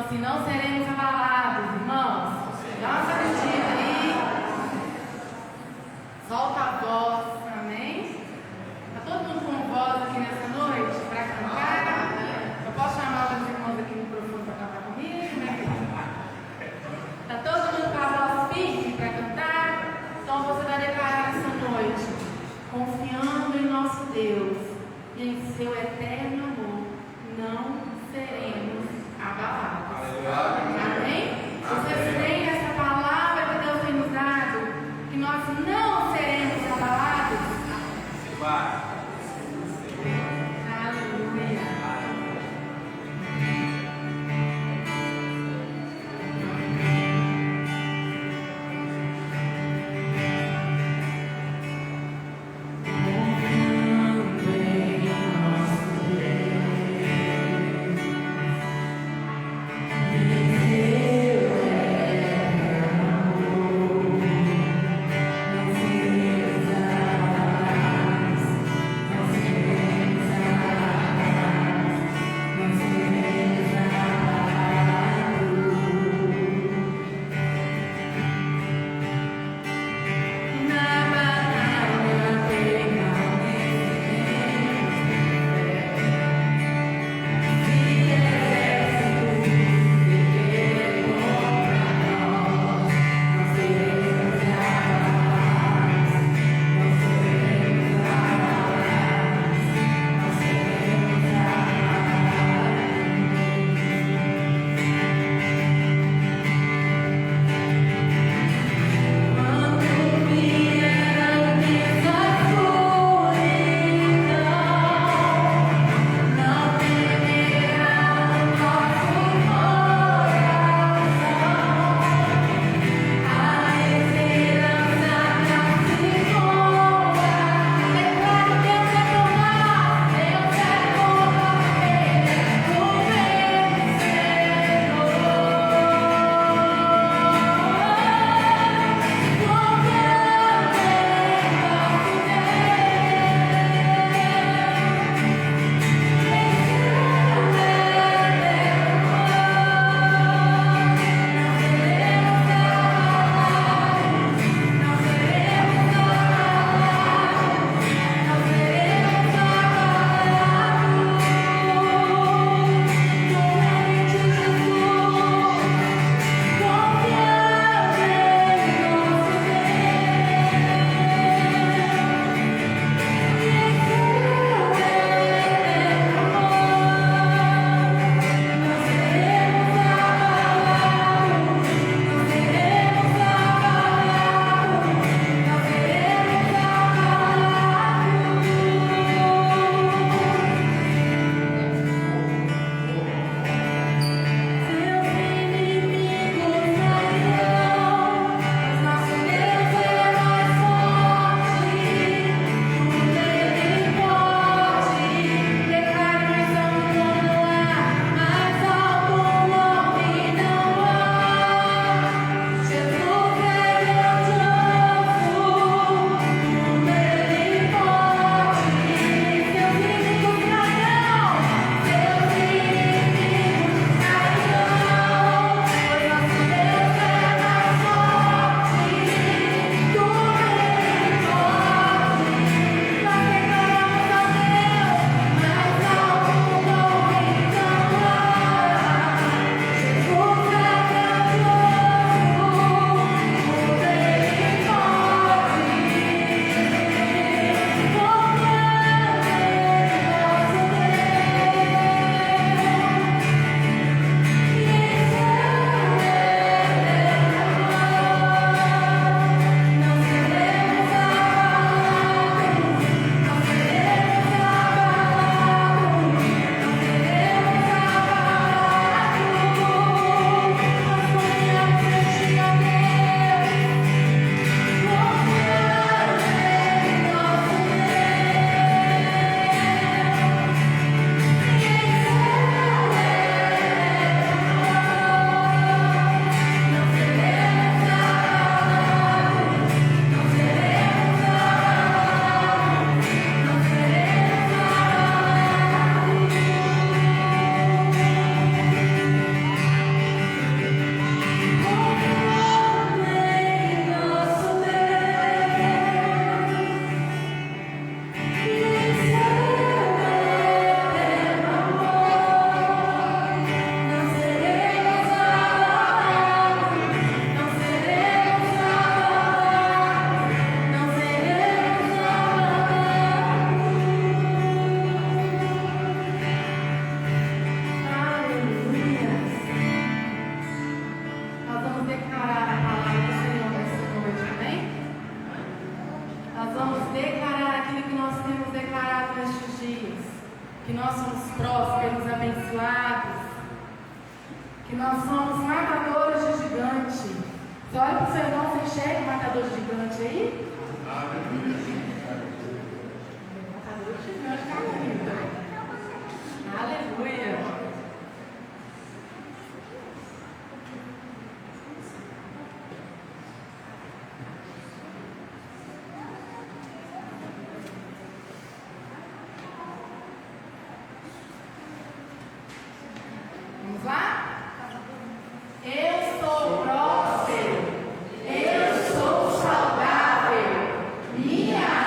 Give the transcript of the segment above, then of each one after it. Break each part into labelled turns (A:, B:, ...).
A: assim, não seremos abalados, irmãos. Dá uma sacudida aí. Solta a voz, amém? Está todo mundo com voz aqui nessa noite para cantar? Eu posso chamar os irmãos aqui no microfone para cantar comigo? Como é que está todo mundo com a voz firme para cantar? Então você vai declarar essa noite, confiando em nosso Deus e em seu eterno amor, não seremos abalados. Amém? Vocês têm essa palavra que Deus tem nos dado, que nós não seremos abalados? Aleluia. Confiando em nosso dias, que nós somos prósperos, abençoados, que nós somos matadores de gigante. Você olha para o seu irmão, você enxerga o matador de gigante aí? Matador de gigante, caminho. Aleluia. Vamos lá? Eu sou próspero, eu sou saudável, minha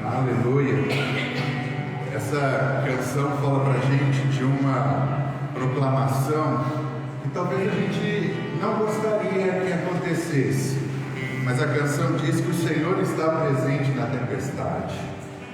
B: Aleluia. Essa canção fala para a gente de uma proclamação que talvez a gente não gostaria que acontecesse, mas a canção diz que o Senhor está presente na tempestade.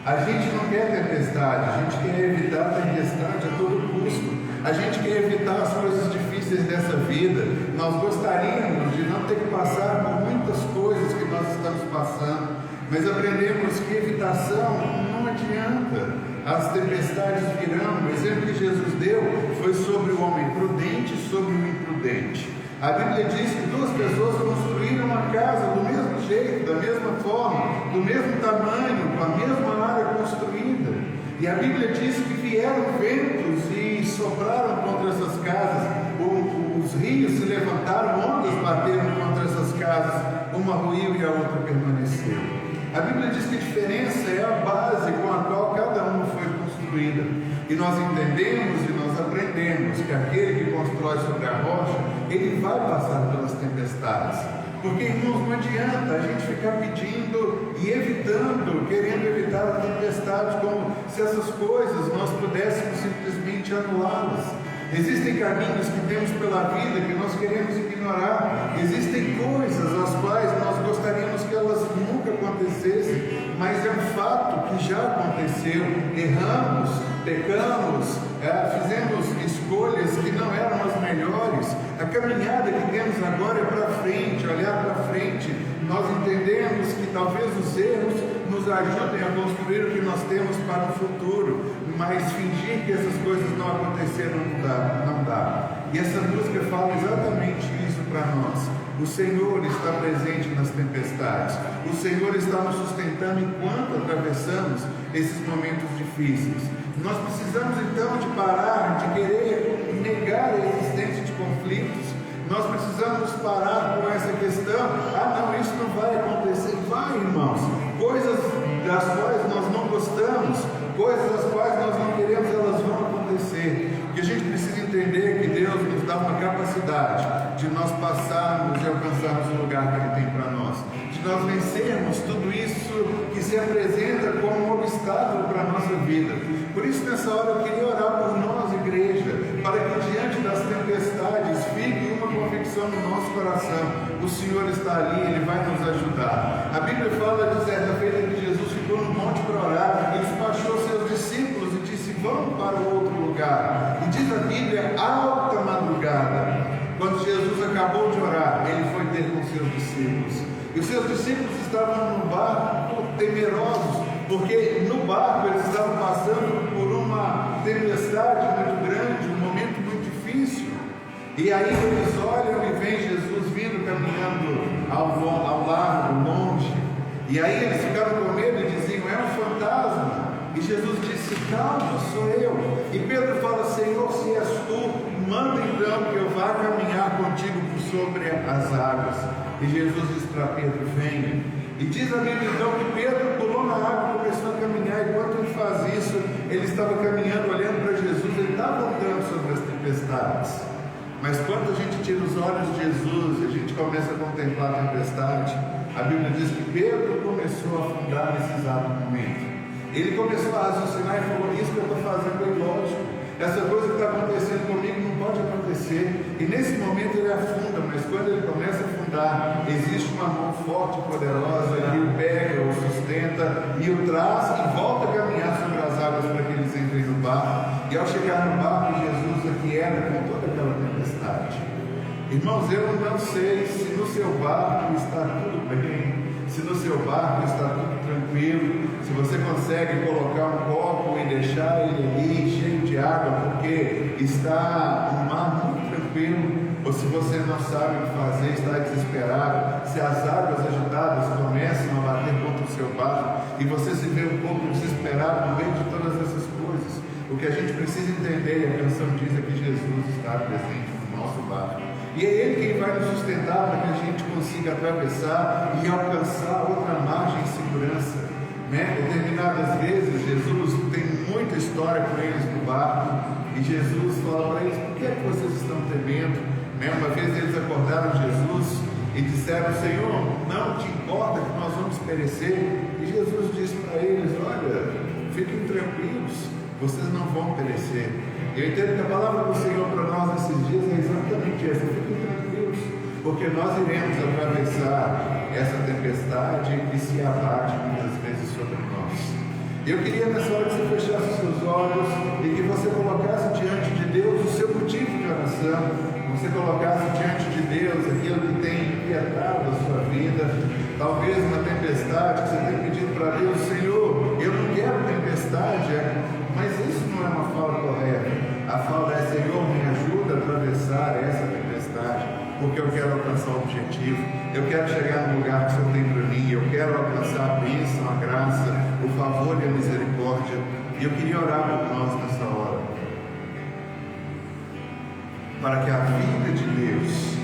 B: A gente não quer tempestade, a gente quer evitar a tempestade a todo custo. A gente quer evitar as coisas difíceis dessa vida. Nós gostaríamos de não ter que passar por muitas coisas que nós estamos passando, mas aprendemos que evitação não adianta. As tempestades virão. O exemplo que Jesus deu foi sobre o homem prudente e sobre o imprudente. A Bíblia diz que duas pessoas construíram uma casa do mesmo jeito, da mesma forma, do mesmo tamanho, com a mesma área construída. E a Bíblia diz que vieram ventos e sopraram contra essas casas, os rios se levantaram, ondas bateram contra essas casas, uma ruiu e a outra permaneceu. A Bíblia diz que a diferença é a base com a qual cada uma foi construída. E nós entendemos e nós aprendemos que aquele que constrói sobre a rocha, ele vai passar pelas tempestades. Porque, irmãos, não adianta a gente ficar pedindo e evitando, querendo evitar a tempestade, como se essas coisas nós pudéssemos simplesmente anulá-las. Existem caminhos que temos pela vida que nós queremos ignorar. Existem coisas as quais nós gostaríamos que elas nunca acontecessem, mas é um fato que já aconteceu. Erramos, pecamos, fizemos escolhas que não eram as melhores. A caminhada que temos agora é para frente, olhar para frente. Nós entendemos que talvez os erros nos ajudem a construir o que nós temos para o futuro, mas fingir que essas coisas não aconteceram não dá. E essa música fala exatamente isso para nós. O Senhor está presente nas tempestades. O Senhor está nos sustentando enquanto atravessamos esses momentos difíceis. Nós precisamos então de parar de querer negar a existência de conflitos. Nós precisamos parar com essa questão. Não, isso não vai acontecer. Vai, irmãos. Coisas das quais nós não gostamos, coisas das quais nós não queremos, elas vão acontecer. E a gente precisa entender que Deus nos dá uma capacidade de nós passarmos e alcançarmos o lugar que Ele tem para nós, de nós vencermos tudo isso que se apresenta como um obstáculo para a nossa vida. Por isso, nessa hora, eu queria orar por nós, igreja, para que diante das tempestades fique uma convicção no nosso coração: o Senhor está ali, Ele vai nos ajudar. A Bíblia fala de certa feita que Jesus ficou no monte para orar e despachou seus discípulos e disse: vamos para o outro lugar. E diz a Bíblia, alta madrugada, quando Jesus acabou de orar, Ele foi ter com seus discípulos. E os seus discípulos estavam no barco temerosos, porque no barco eles estavam passando por uma tempestade muito grande, um momento muito difícil. E aí eles olham e vem Jesus vindo caminhando ao largo, longe. E aí eles ficaram com medo e diziam: é um fantasma. E Jesus disse: calma, sou eu. E Pedro fala: Senhor, se és tu, manda então que eu vá caminhar contigo por sobre as águas. E Jesus disse para Pedro: venha. E diz a Bíblia então que Pedro pulou na água e começou a caminhar. E enquanto ele faz isso, ele estava caminhando, olhando para Jesus. Ele estava andando sobre as tempestades. Mas quando a gente tira os olhos de Jesus e a gente começa a contemplar a tempestade, a Bíblia diz que Pedro começou a afundar nesse exato momento. Ele começou a raciocinar e falou: isso que eu estou fazendo é ilógico. Essa coisa que está acontecendo comigo não pode acontecer. E nesse momento ele afunda, mas quando ele começa a afundar, existe uma mão forte e poderosa que o pega, o sustenta e o traz e volta a caminhar sobre as águas para que eles entrem no barco. E ao chegar no barco, Jesus aquieta com toda aquela tempestade. Irmãos, eu não sei se no seu barco está tudo bem, se no seu barco está tudo tranquilo, se você consegue colocar um copo e deixar ele ali cheio de água porque está um mar muito tranquilo, ou se você não sabe o que fazer, está desesperado, se as águas agitadas começam a bater contra o seu barco e você se vê um pouco desesperado no meio de todas essas coisas. O que a gente precisa entender, e a canção diz, é que Jesus está presente no nosso barco. E é Ele quem vai nos sustentar para que a gente consiga atravessar e alcançar outra margem em segurança. Determinadas vezes, Jesus tem muita história com eles no barco, e Jesus fala para eles: por que é que vocês estão temendo? Uma vez eles acordaram Jesus e disseram: Senhor, não te importa que nós vamos perecer? E Jesus disse para eles: fiquem tranquilos, vocês não vão perecer. Eu entendo que a palavra do Senhor para nós nesses dias é exatamente essa: fiquem tranquilos, porque nós iremos atravessar essa tempestade que se abate muitas vezes sobre nós. Eu queria nessa hora que você fechasse os seus olhos e que você colocasse diante de Deus o seu motivo de oração, você colocasse diante de Deus aquilo que tem inquietado a sua vida, talvez uma tempestade que você tem pedido para Deus: Senhor, eu não quero tempestade, mas isso não é uma fala correta. A fala é: Senhor, me ajuda a atravessar essa tempestade, porque eu quero alcançar o objetivo, eu quero chegar no lugar que o Senhor tem para mim, eu quero alcançar a bênção, a graça, o favor e a misericórdia. E eu queria orar por nós nessa hora, para que a vida de Deus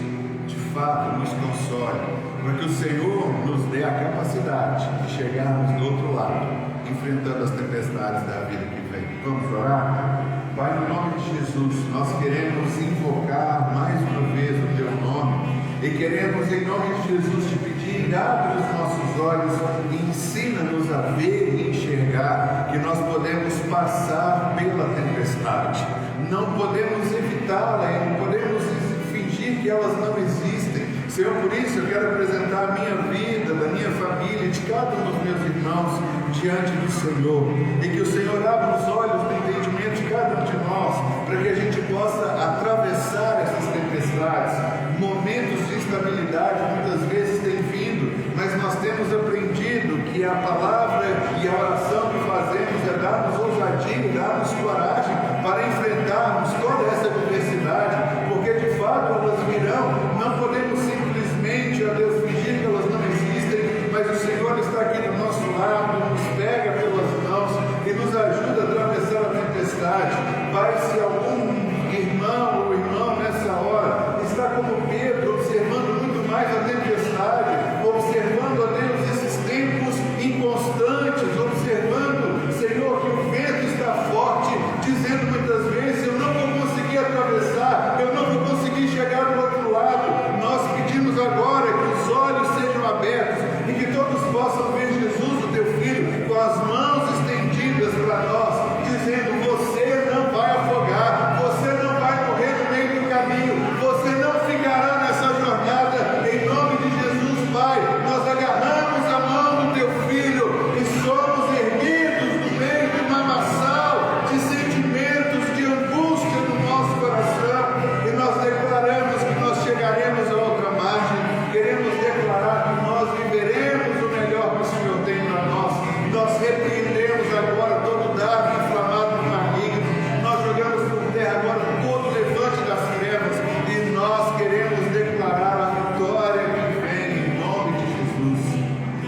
B: de fato nos console, para que o Senhor nos dê a capacidade de chegarmos do outro lado, enfrentando as tempestades da vida que vem. Vamos orar? Pai, no nome de Jesus, nós queremos invocar mais uma vez o Teu nome e queremos, em nome de Jesus, te pedir: abre os nossos olhos e ensina-nos a ver e enxergar que nós podemos passar pela tempestade, não podemos evitá-la e não podemos fingir que elas não existem. Senhor, por isso eu quero apresentar a minha vida, da minha família, de cada um dos meus irmãos diante do Senhor, e que o Senhor abra os olhos do entendimento de cada um de nós, para que a gente possa atravessar essas tempestades. Momentos de instabilidade muitas vezes têm vindo, mas nós temos aprendido que a palavra e a oração que fazemos é dar-nos ousadia, dar-nos coragem para enfrentarmos toda essa adversidade, porque de fato elas virão. Não podemos simplesmente, ó Deus, fingir que elas não existem, mas o Senhor está aqui do nosso lado, nos pega pelas mãos e nos ajuda a atravessar a tempestade. Pai, se algum irmão ou irmã nessa hora está como Pedro, observando muito mais a tempestade, observando, ó Deus, esses tempos inconstantes, observando, Senhor, que o vento está forte, dizendo muitas vezes: eu não vou conseguir atravessar, eu não vou conseguir chegar do outro lado. Nós pedimos agora que os olhos sejam abertos e que todos possam ver Jesus, o Teu Filho, com as mãos estendidas para nós, dizendo: você não vai afogar, você não vai morrer no meio do caminho, você não ficará nessa jornada. Em nome de Jesus, Pai, nós agarramos a mão do Teu Filho e somos erguidos no meio de um lamaçal de sentimentos, de angústia no nosso coração, e nós declaramos que nós chegaremos a outra margem. Queremos declarar que nós viveremos o melhor que o Senhor tem para nós. Nós repreendemos agora todo dardo inflamado do maligno, nós jogamos por terra agora todo levante das trevas, e nós queremos declarar a vitória que vem em nome de Jesus.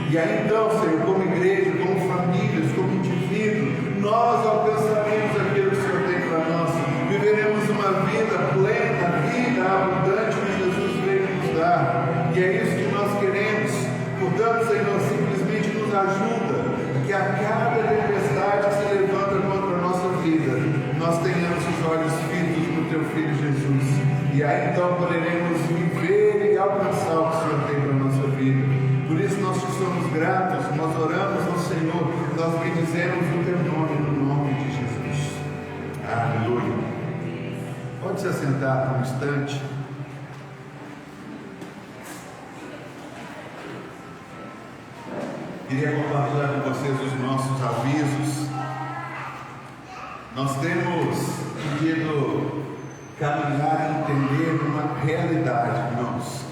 B: E aí então, Senhor, como igreja, como famílias, como indivíduo, nós alcançaremos aquilo que o Senhor tem para nós, viveremos uma vida plena, vida abundante que Jesus veio nos dar, e é isso que nós queremos. Portanto, Senhor, simplesmente nos ajuda que a cada tempestade que se levanta contra a nossa vida, nós tenhamos os olhos fitos no Teu Filho Jesus, e aí então poderemos viver e alcançar o que o Senhor tem para a nossa vida. Por isso nós te somos gratos, nós oramos ao Senhor, nós bendizemos o Teu nome, no nome de Jesus. Aleluia. Pode se assentar por um instante. Queria compartilhar com vocês os nossos avisos. Nós temos pedido caminhar e entender uma realidade, irmãos.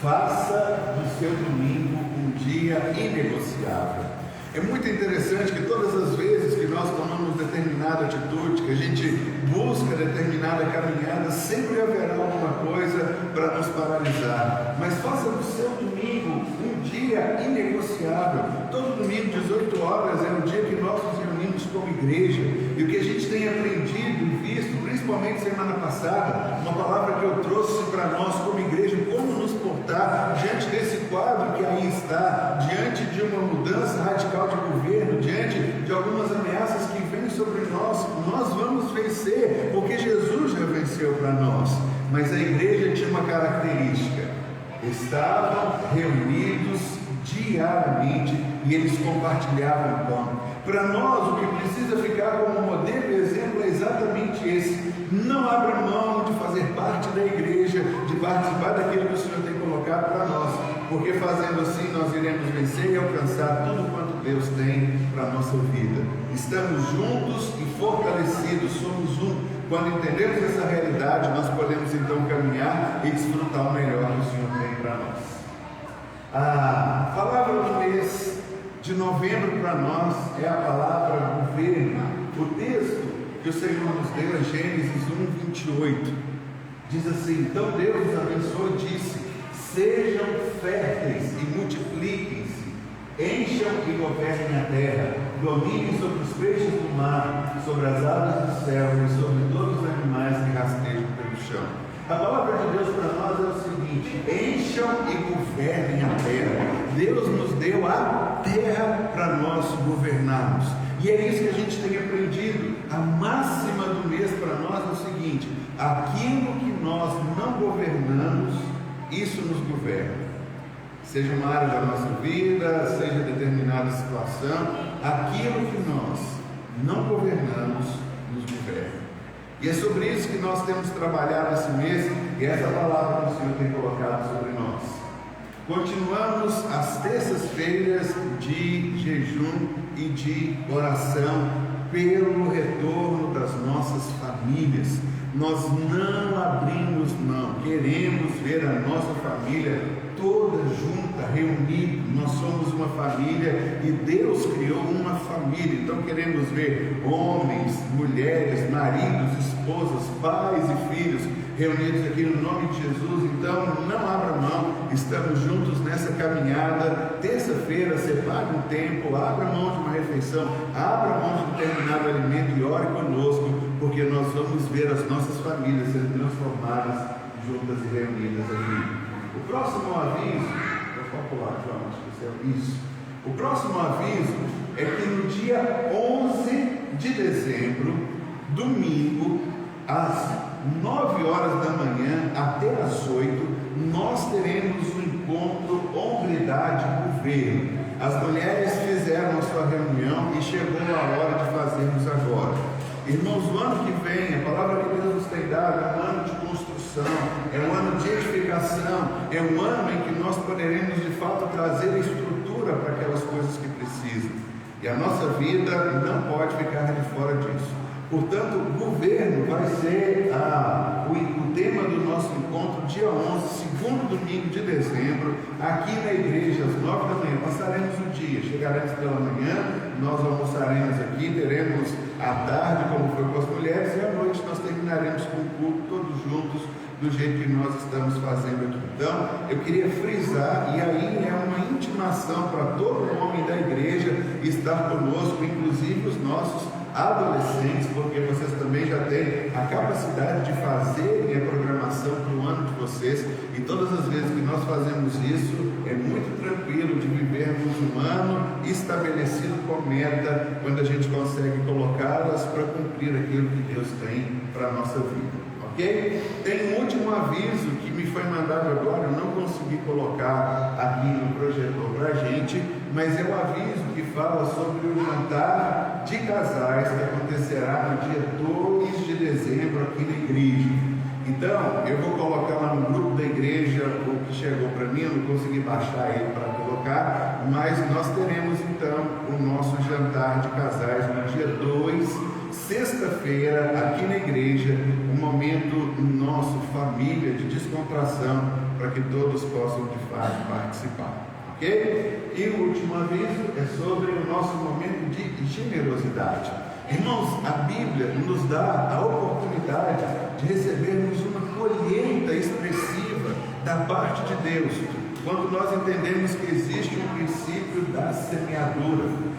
B: Faça do seu domingo um dia inegociável. É muito interessante que todas as vezes que nós tomamos determinada atitude, que a gente busca determinada caminhada, sempre haverá alguma coisa para nos paralisar. Mas faça do seu domingo um dia inegociável. Todo domingo, 18 horas, é o dia que nós nos reunimos como igreja. E o que a gente tem aprendido e visto, principalmente semana passada, uma palavra que eu trouxe para nós como igreja, como nos portar diante desse quadro que aí está, diante de uma mudança radical de governo, diante de algumas ameaças que vêm sobre nós. Nós vamos vencer, porque Jesus já venceu para nós. Mas a igreja tinha uma característica: estavam reunidos diariamente e eles compartilhavam o pão. Para nós, o que precisa ficar como modelo e exemplo é exatamente esse: não abra mão de fazer parte da igreja, de participar daquilo que o Senhor tem colocado para nós, porque fazendo assim nós iremos vencer e alcançar tudo quanto Deus tem para a nossa vida. Estamos juntos e fortalecidos, somos um. Quando entendemos essa realidade, nós podemos então caminhar e desfrutar o melhor que o Senhor tem para nós. A palavra do mês de novembro para nós é a palavra governo. O texto que o Senhor nos deu é Gênesis 1:28. Diz assim: então Deus os abençoou e disse: sejam férteis e multipliquem-se, encham e governem a terra, dominem sobre os peixes do mar, sobre as aves do céu e sobre todos os animais que rastejam pelo chão. A palavra de Deus para nós é o seguinte: encham e governem a terra. Deus nos deu a terra para nós governarmos, e é isso que a gente tem aprendido. A máxima do mês para nós é o seguinte: aquilo que nós não governamos, isso nos governa. Seja uma área da nossa vida, seja determinada situação, aquilo que nós não governamos nos governa. E é sobre isso que nós temos trabalhado esse mês, e essa palavra que o Senhor tem colocado sobre nós. Continuamos as terças-feiras de jejum e de oração pelo retorno das nossas famílias. Nós não abrimos mão, queremos ver a nossa família toda junta, reunida. Nós somos uma família e Deus criou uma família. Então queremos ver homens, mulheres, maridos, esposas, pais e filhos reunidos aqui no nome de Jesus. Então não abra mão, estamos juntos nessa caminhada. Terça-feira, separe um tempo, abra mão de uma refeição, abra mão de um determinado alimento e ore conosco, porque nós vamos ver as nossas famílias sendo transformadas juntas e reunidas aqui. O próximo aviso, o próximo aviso é que no dia 11 de dezembro, domingo, às 9 horas da manhã até às 8, nós teremos um encontro Hombridade Governo. As mulheres fizeram a sua reunião e chegou a hora de fazermos agora. Irmãos, o ano que vem, a palavra que Deus nos tem dado é um ano de construção, é um ano de edificação, é um ano em que nós poderemos de fato trazer a estrutura para aquelas coisas que precisam. E a nossa vida não pode ficar de fora disso. Portanto, o governo vai ser o tema do nosso encontro, dia 11, segundo domingo de dezembro, aqui na igreja, às 9 da manhã. Passaremos o dia, chegaremos pela manhã, nós almoçaremos aqui, teremos à tarde, como foi com as mulheres, e à noite nós terminaremos com o culto todos juntos, do jeito que nós estamos fazendo aqui. Então, eu queria frisar, e aí é uma intimação para todo homem da igreja estar conosco, inclusive os nossos adolescentes, porque vocês também já têm a capacidade de fazerem a programação para o ano de vocês, e todas as vezes que nós fazemos isso, é muito tranquilo de vivermos um ano estabelecido com meta, quando a gente consegue colocá-las para cumprir aquilo que Deus tem para a nossa vida. Ok? Tem um último aviso que me foi mandado agora, eu não consegui colocar aqui no projetor para a gente, mas é o aviso que fala sobre o jantar de casais que acontecerá no dia 2 de dezembro aqui na igreja. Então, eu vou colocar lá no grupo da igreja o que chegou para mim, eu não consegui baixar ele para colocar, mas nós teremos então o nosso jantar de casais no dia 2, sexta-feira, aqui na igreja, um momento nosso, família, de descontração, para que todos possam de fato participar. Ok? E o último aviso é sobre o nosso momento de generosidade. Irmãos, a Bíblia nos dá a oportunidade de recebermos uma colheita expressiva da parte de Deus, quando nós entendemos que existe um princípio da semeadura.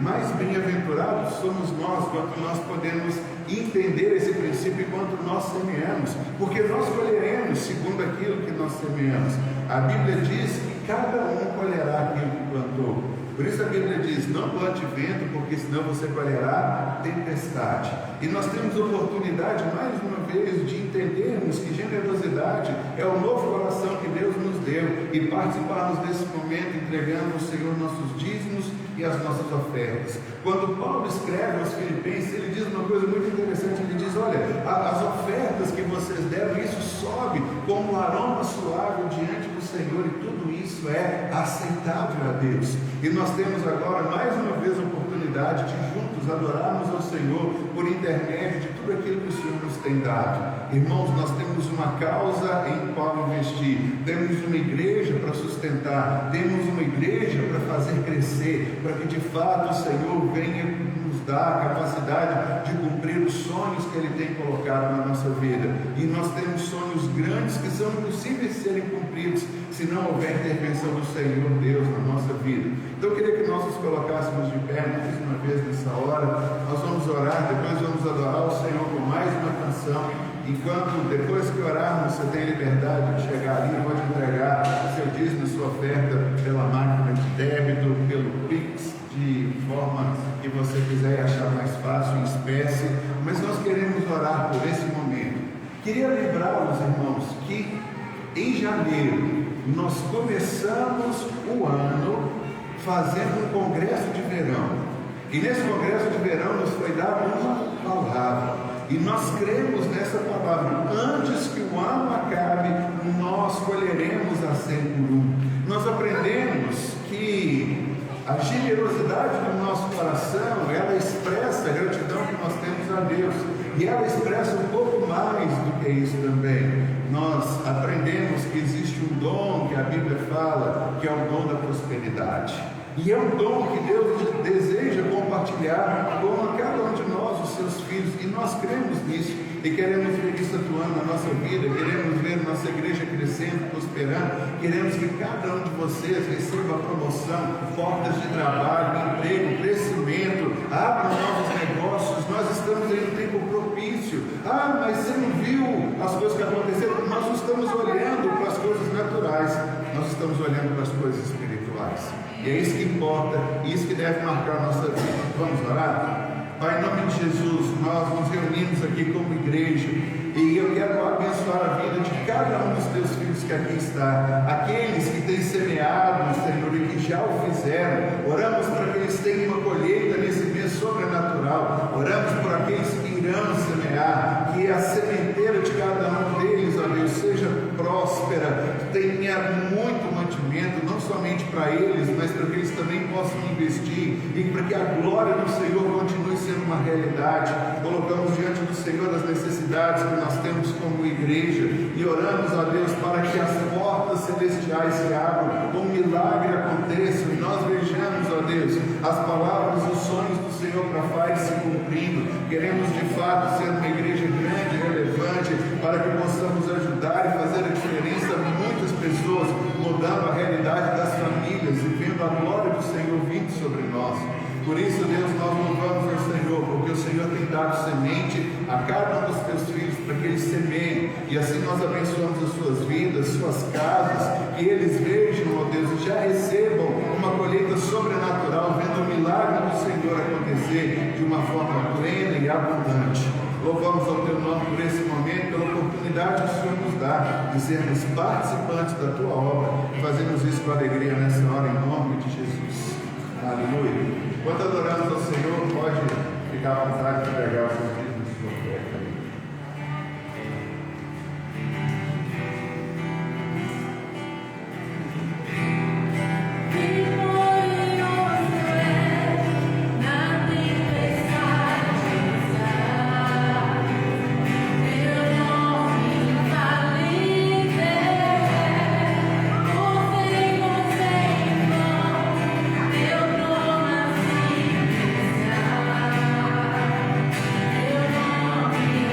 B: Mais bem-aventurados somos nós quando nós podemos entender esse princípio enquanto nós semeamos, porque nós colheremos segundo aquilo que nós semeamos. A Bíblia diz que cada um colherá aquilo que plantou. Por isso a Bíblia diz: não plante vento, porque senão você colherá tempestade. E nós temos oportunidade, mais uma vez, de entendermos que generosidade é o novo coração que Deus nos deu, e participarmos desse momento entregando ao Senhor nossos dízimos e as nossas ofertas. Quando Paulo escreve aos Filipenses, ele diz uma coisa muito interessante, ele diz: olha, as ofertas que vocês deram, isso sobe como um aroma suave diante do Senhor, e tudo isso é aceitável a Deus. E nós temos agora mais uma vez a oportunidade de juntos adorarmos ao Senhor por intermédio de tudo aquilo que o Senhor nos tem dado. Irmãos, nós temos uma causa em qual investir, temos uma igreja para sustentar, temos uma igreja para fazer crescer, para que de fato o Senhor venha nos dar a capacidade de cumprir os sonhos que Ele tem colocado na nossa vida. E nós temos sonhos grandes que são impossíveis de serem cumpridos se não houver intervenção do Senhor Deus na nossa vida. Então eu queria que nós nos colocássemos de pé mais uma vez nessa hora. Nós vamos orar, depois vamos adorar o Senhor com mais uma canção. Enquanto, depois que orarmos, você tem liberdade de chegar ali, pode entregar seu dízimo, sua oferta pela máquina de débito, pelo Pix, de forma que você quiser achar mais fácil, em espécie. Mas nós queremos orar por esse momento. Queria lembrá-los, irmãos, que em janeiro nós começamos o ano fazendo um congresso de verão. E nesse congresso de verão nos foi dada uma palavra. E nós cremos nessa palavra. Antes que o ano acabe, nós colheremos a 100 por 1. Nós aprendemos que a generosidade do nosso coração, ela expressa a gratidão que nós temos a Deus. E ela expressa um pouco mais do que isso também. Nós aprendemos que existe um dom que a Bíblia fala, que é o dom da prosperidade. E é um dom que Deus deseja compartilhar com cada um de nós, os seus filhos, e nós cremos nisso, e queremos ver isso atuando na nossa vida, queremos ver nossa igreja crescendo, prosperando, queremos que cada um de vocês receba promoção, portas de trabalho, emprego, crescimento, abra novos negócios. Nós estamos em um tempo propício. Mas você não viu as coisas que aconteceram? Nós não estamos olhando para as coisas naturais, nós estamos olhando para as coisas espirituais. E é isso que importa, isso que deve marcar a nossa vida. Vamos orar? Pai, em nome de Jesus, nós nos reunimos aqui como igreja, e eu quero abençoar a vida de cada um dos teus filhos que aqui está, aqueles que têm semeado, Senhor, e que já o fizeram. Oramos para que eles tenham uma colheita nesse mês sobrenatural. Oramos por aqueles que irão semear, que a sementeira de cada um deles, ó Deus, seja próspera, tenha muito mantimento, não somente para eles, mas para que eles também possam investir, e para que a glória do Senhor continue sendo uma realidade. Colocamos diante do Senhor as necessidades que nós temos como igreja, e oramos a Deus para que as portas celestiais se abram, um milagre aconteça, e nós vejamos, ó Deus, as palavras, os sonhos do Senhor para se cumprindo. Queremos de fato ser uma igreja grande, relevante, para que possamos ajudar e fazer a diferença a muitas pessoas, mudando a realidade das famílias e vendo a glória do Senhor vindo sobre nós. Por isso, Deus, nós louvamos ao Senhor, porque o Senhor tem dado semente a cada um dos teus filhos para que eles semeiem, e assim nós abençoamos as suas vidas, suas casas, que eles vejam, ó Deus, e já recebam uma colheita sobrenatural, vendo o milagre do Senhor acontecer de uma forma plena e abundante. Louvamos ao teu nome por esse momento, pela oportunidade que o Senhor nos dá de sermos participantes da tua obra, e fazemos isso com alegria nessa hora, em nome de Jesus. Aleluia. Enquanto adoramos ao Senhor, pode ficar à vontade de pegar os seus dízimos e sua oferta.
C: Eu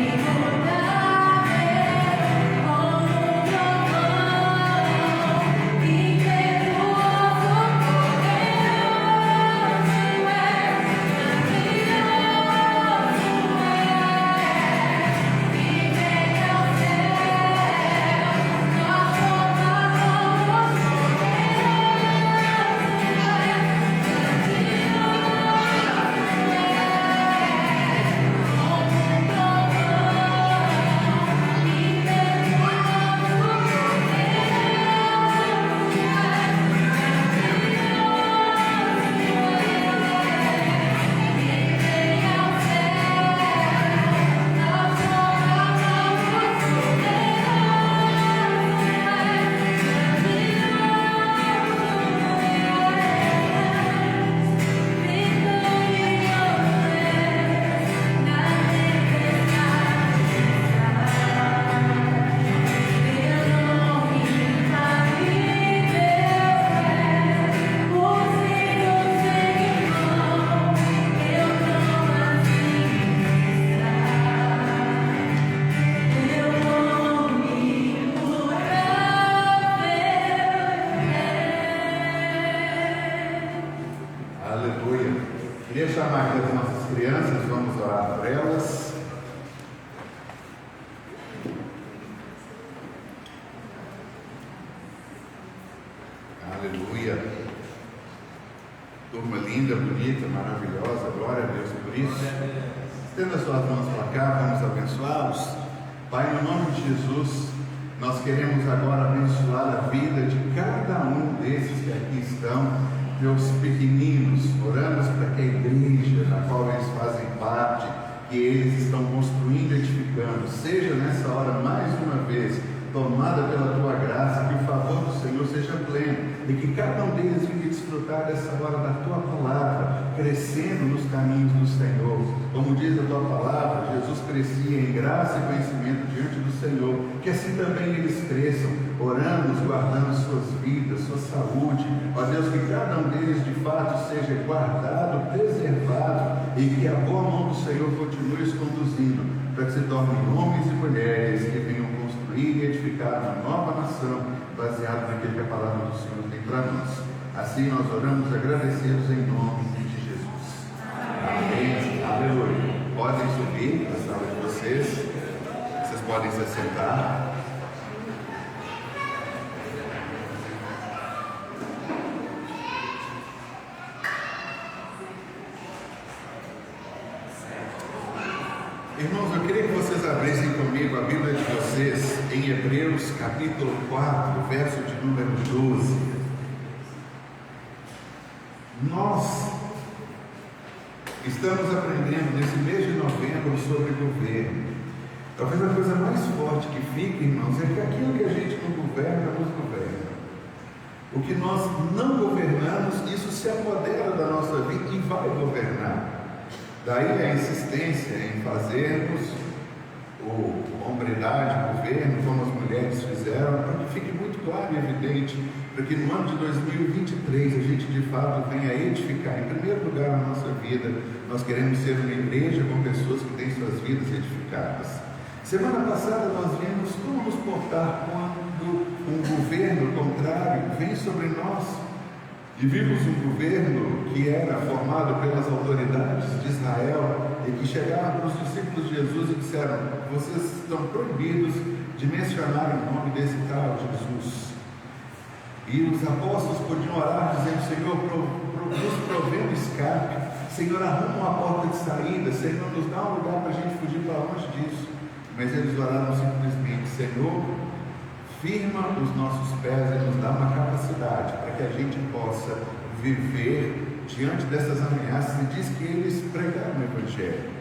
B: Queria chamar aqui as nossas crianças, vamos orar por elas. Aleluia. Turma linda, bonita, maravilhosa, glória a Deus por isso. Estenda as suas mãos para cá, vamos abençoá-los. Pai, no nome de Jesus, nós queremos agora abençoar a vida de cada um desses que aqui estão, meus pequeninos. Oramos para que a igreja na qual eles fazem parte, que eles estão construindo e edificando, seja nessa hora mais uma vez tomada pela tua graça, que o favor do Senhor seja pleno e que cada um deles venha desfrutar dessa hora da tua palavra, crescendo nos caminhos do Senhor. Como diz a tua palavra, Jesus crescia em graça e conhecimento diante do Senhor, que assim também eles cresçam, orando, guardando suas vidas, sua saúde. Ó Deus, que cada um deles de fato seja guardado, preservado, e que a boa mão do Senhor continue os conduzindo, para que se tornem homens e mulheres que venham construir e edificar uma nova nação, baseado naquilo que a palavra do Senhor tem para nós. Assim nós oramos agradecidos em nome de Jesus. Amém. Aleluia. Podem subir para a sala de vocês. Vocês podem se assentar. Irmãos, eu queria que vocês abrissem comigo a Bíblia de vocês em Hebreus capítulo 4, verso de número 12. Nós estamos aprendendo nesse mês de novembro sobre governo. Talvez a coisa mais forte que fique, irmãos, é que aquilo que a gente não governa, nos governa. O que nós não governamos, isso se apodera da nossa vida e vai governar. Daí a insistência em fazermos hombridade, governo, como as mulheres fizeram, para que fique muito claro e evidente, para que no ano de 2023 a gente de fato venha edificar, em primeiro lugar, a nossa vida. Nós queremos ser uma igreja com pessoas que têm suas vidas edificadas. Semana passada nós vimos como nos portar quando um governo contrário vem sobre nós. E vimos um governo que era formado pelas autoridades de Israel e que chegaram para os discípulos de Jesus e disseram: vocês estão proibidos de mencionar o nome desse tal Jesus. E os apóstolos podiam orar dizendo: Senhor, nos provê um escape, Senhor, arruma uma porta de saída, Senhor, nos dá um lugar para a gente fugir para longe disso. Mas eles oraram simplesmente: Senhor, firma os nossos pés e nos dá uma capacidade para que a gente possa viver diante dessas ameaças. E diz que eles pregaram o Evangelho.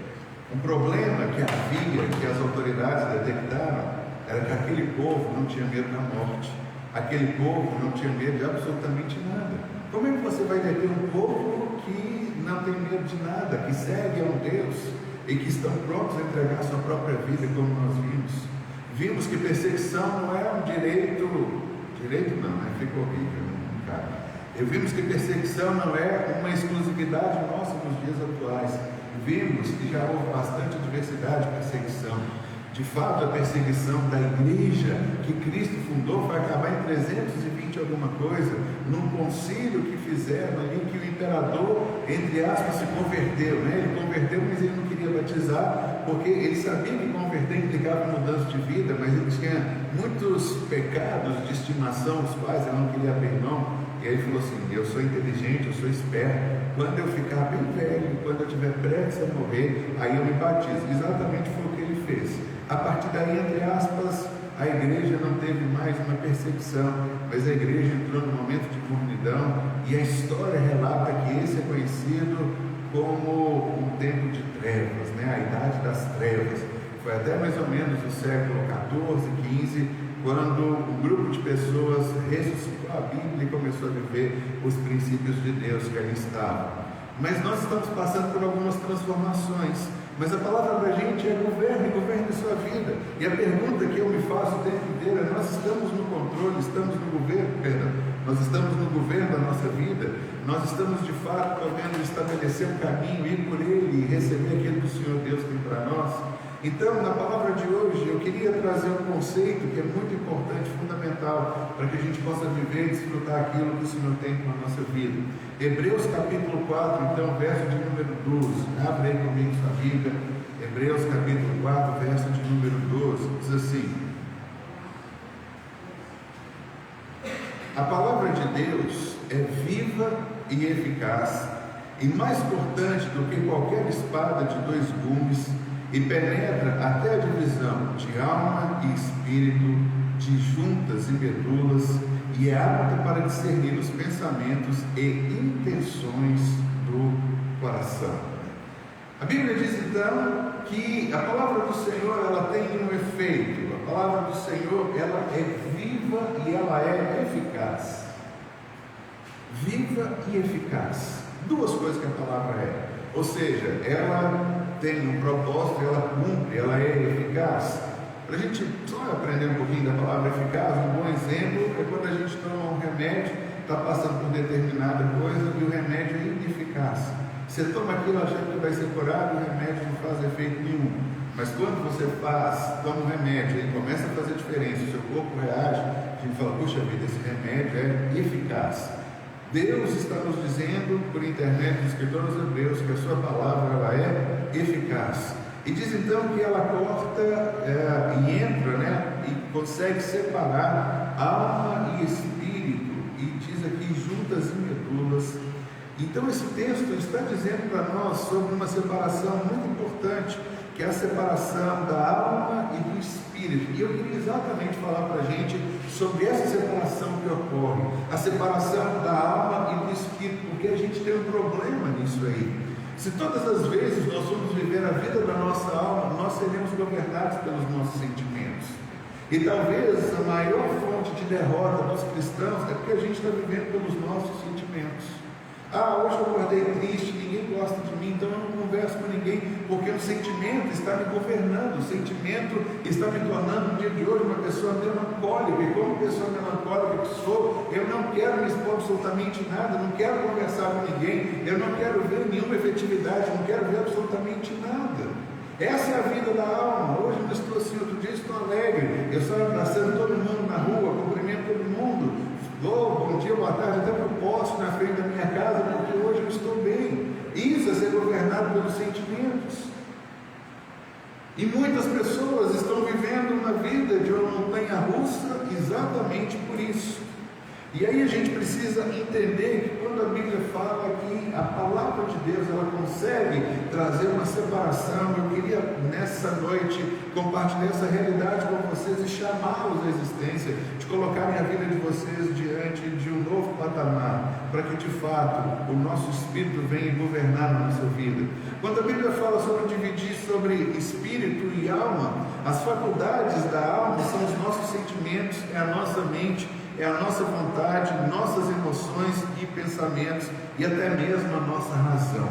B: Um problema que havia, que as autoridades detectaram, era que aquele povo não tinha medo da morte. Aquele povo não tinha medo de absolutamente nada. Como é que você vai deter um povo que não tem medo de nada, que segue a um Deus e que estão prontos a entregar a sua própria vida, como nós vimos? Vimos que perseguição não é um direito não, né? Ficou horrível, cara. Vimos que perseguição não é uma exclusividade nossa nos dias atuais. Vimos que já houve bastante diversidade de perseguição. De fato, a perseguição da igreja que Cristo fundou vai acabar em 320 alguma coisa, num concílio que fizeram ali, que o imperador, entre aspas, se converteu, né? Ele converteu, mas ele não queria batizar, porque ele sabia que converter implicava mudança de vida, mas ele tinha muitos pecados de estimação, os quais ele não queria abrir mão. E aí ele falou assim: eu sou inteligente, eu sou esperto, quando eu ficar bem velho, quando eu estiver prestes a morrer, aí eu me batizo. Exatamente foi o que ele fez. A partir daí, entre aspas, a igreja não teve mais uma perseguição, mas a igreja entrou num momento de comunidão, e a história relata que esse é conhecido como um tempo de trevas, né? A idade das trevas. Foi até mais ou menos o século XIV, XV, quando um grupo de pessoas ressuscitou a Bíblia e começou a viver os princípios de Deus que ali estavam. Mas nós estamos passando por algumas transformações. Mas a palavra para a gente é governe sua vida. E a pergunta que eu me faço o tempo inteiro é: nós estamos no controle, estamos no governo, nós estamos no governo da nossa vida, nós estamos de fato podendo estabelecer um caminho, ir por ele e receber aquilo que o Senhor Deus tem para nós. Então, na palavra de hoje, eu queria trazer um conceito que é muito importante, fundamental, para que a gente possa viver e desfrutar aquilo que o Senhor tem para a nossa vida. Hebreus capítulo 4, então, verso de número 12. Abre aí comigo sua Bíblia. Hebreus capítulo 4, verso de número 12. Diz assim: a palavra de Deus é viva e eficaz, e mais cortante do que qualquer espada de 2 gumes, e penetra até a divisão de alma e espírito, de juntas e medulas, e é apta para discernir os pensamentos e intenções do coração. A Bíblia diz então que a palavra do Senhor, ela tem um efeito. A palavra do Senhor, ela é viva e ela é eficaz. Viva e eficaz. 2 coisas que a palavra é. Ou seja, ela tem um propósito, ela cumpre, ela é eficaz. Para a gente só aprender um pouquinho da palavra eficaz, um bom exemplo é quando a gente toma um remédio, está passando por determinada coisa e o remédio é ineficaz. Você toma aquilo achando que vai ser curado, o remédio não faz efeito nenhum. Mas quando você toma um remédio, ele começa a fazer diferença, o seu corpo reage, a gente fala, puxa vida, esse remédio é eficaz. Deus está nos dizendo, por intermédio dos escritores hebreus, que a sua palavra ela é eficaz. E diz então que ela corta e entra, e consegue separar alma e espírito, e diz aqui juntas e medulas. Então esse texto está dizendo para nós sobre uma separação muito importante, que é a separação da alma e do espírito. E eu queria exatamente falar para a gente sobre essa separação que ocorre, a separação da alma e do espírito, porque a gente tem um problema nisso aí. Se todas as vezes nós formos viver a vida da nossa alma, nós seremos governados pelos nossos sentimentos. E talvez a maior fonte de derrota dos cristãos é porque a gente está vivendo pelos nossos sentimentos. Hoje eu acordei triste, ninguém gosta de mim, então eu não converso com ninguém, porque o sentimento está me governando, o sentimento está me tornando no dia de hoje uma pessoa melancólica, e como pessoa melancólica que sou, eu não quero me expor absolutamente nada, não quero conversar com ninguém, eu não quero ver nenhuma efetividade, não quero ver absolutamente nada. Essa é a vida da alma. Hoje eu estou assim, outro dia estou alegre, eu saio abraçando todo mundo na rua, cumprimento todo mundo, bom dia, boa tarde, até que eu posso na frente da minha casa, porque hoje eu estou bem. Isso é ser governado pelos sentimentos. E muitas pessoas estão vivendo uma vida de uma montanha-russa exatamente por isso. E aí a gente precisa entender que quando a Bíblia fala que a palavra de Deus ela consegue trazer uma separação, eu queria nessa noite compartilhar essa realidade com vocês e chamá-los à existência, de colocarem a vida de vocês diante de um novo patamar, para que de fato o nosso espírito venha governar a nossa vida. Quando a Bíblia fala sobre dividir sobre espírito e alma, as faculdades da alma são os nossos sentimentos, é a nossa mente, é a nossa vontade, nossas emoções e pensamentos e até mesmo a nossa razão.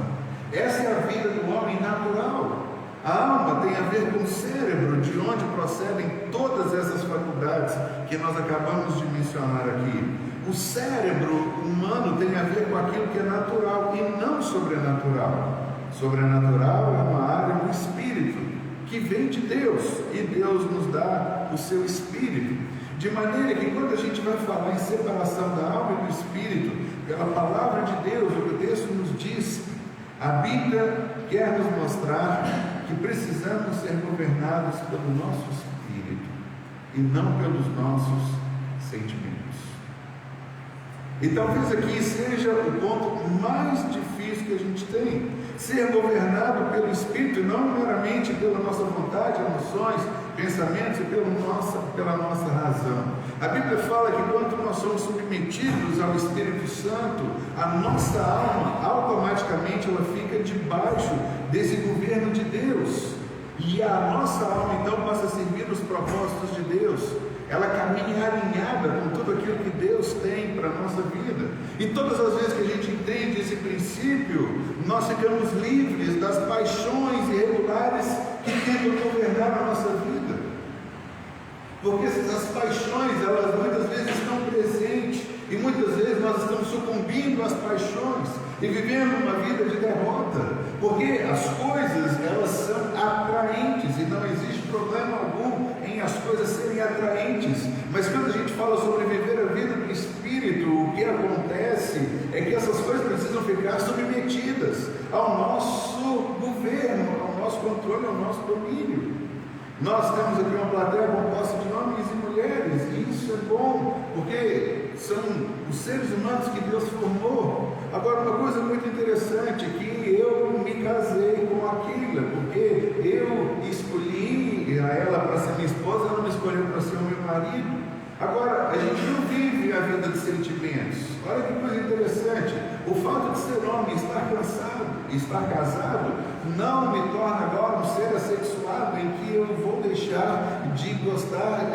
B: Essa é a vida do homem natural. A alma tem a ver com o cérebro, de onde procedem todas essas faculdades que nós acabamos de mencionar aqui. O cérebro humano tem a ver com aquilo que é natural e não sobrenatural. Sobrenatural é uma área do espírito que vem de Deus, e Deus nos dá o seu espírito. De maneira que quando a gente vai falar em separação da alma e do espírito, pela palavra de Deus, o que o texto nos diz, a Bíblia quer nos mostrar que precisamos ser governados pelo nosso espírito e não pelos nossos sentimentos. E talvez aqui seja o ponto mais difícil que a gente tem, ser governado pelo Espírito e não meramente pela nossa vontade, emoções, pensamentos e pela nossa razão. A Bíblia fala que quando nós somos submetidos ao Espírito Santo, a nossa alma automaticamente ela fica debaixo desse governo de Deus, e a nossa alma então passa a servir os propósitos de Deus. Ela caminha alinhada com tudo aquilo que Deus tem para a nossa vida. E todas as vezes que a gente entende esse princípio, nós ficamos livres das paixões irregulares que tentam governar a nossa vida. Porque as paixões, elas muitas vezes estão presentes E muitas vezes nós estamos sucumbindo às paixões e vivendo uma vida de derrota, porque as coisas, elas são atraentes, e não existe problema algum em as coisas serem atraentes. Mas quando a gente fala sobre viver a vida do Espírito, o que acontece é que essas coisas precisam ficar submetidas ao nosso governo, ao nosso controle, ao nosso domínio. Nós temos aqui uma plateia composta de homens e mulheres, e isso é bom, porque são os seres humanos que Deus formou. Agora, uma coisa muito interessante é que eu me casei com a Keila, porque eu escolhi a ela para ser minha esposa, ela me escolheu para ser o meu marido. Agora, a gente não vive a vida de sentimentos. Olha que coisa interessante. O fato de ser homem, estar cansado, estar casado, não me torna agora um ser assexuado em que eu vou deixar de gostar,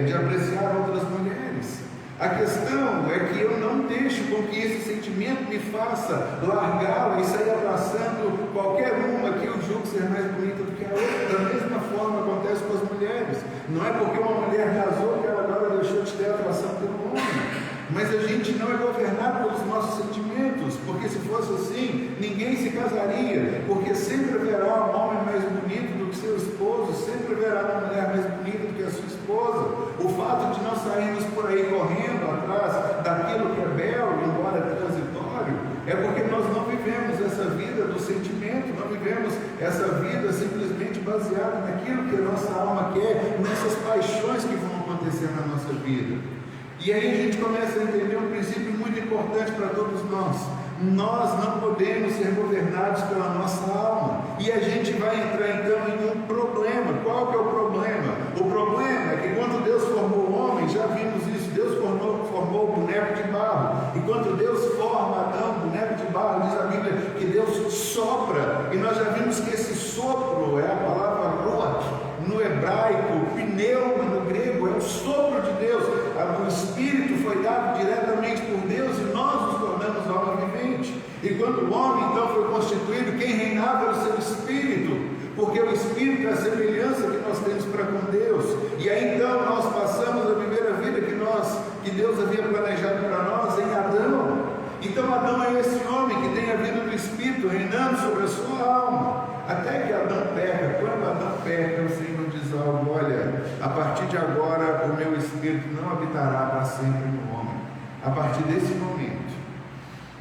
B: de apreciar outras mulheres. A questão é que eu não deixo com que esse sentimento me faça largá-la e sair abraçando qualquer uma que eu julgo ser mais bonita do que a outra. Da mesma forma acontece com as mulheres. Não é porque uma mulher casou que ela agora deixou de ter atração pelo homem. Mas a gente não é governado pelos nossos sentimentos, porque se fosse assim, ninguém se casaria, porque sempre haverá um homem mais bonito do que seu esposo, sempre haverá uma mulher mais bonita do que a sua esposa. O fato de nós sairmos por aí correndo atrás daquilo que é belo, embora transitório, é porque nós não vivemos essa vida do sentimento, não vivemos essa vida simplesmente baseada naquilo que a nossa alma quer, nessas paixões que vão acontecer na nossa vida. E aí a gente começa a entender um princípio muito importante para todos nós. Nós não podemos ser governados pela nossa alma. E a gente vai entrar então em um problema. Qual que é o problema? O problema é que quando Deus formou o homem, já vimos isso, Deus formou o boneco de barro. E quando Deus forma Adão, boneco de barro, diz a Bíblia que Deus sopra. E nós já vimos que esse sopro é a palavra ruach, no hebraico, pneuma no grego, é o sopro de Deus. O Espírito foi dado diretamente por Deus e nós nos tornamos alma vivente. E quando o homem então foi constituído, quem reinava era o seu Espírito, porque o Espírito é a semelhança que nós temos para com Deus. E aí então nós passamos a viver a vida que Deus havia planejado para nós em Adão. Então Adão é esse homem que tem a vida do Espírito reinando sobre a sua alma, até que Adão peca. Quando Adão peca, o Senhor diz algo: olha, a partir de agora o meu Espírito não habitará para sempre no homem. A partir desse momento,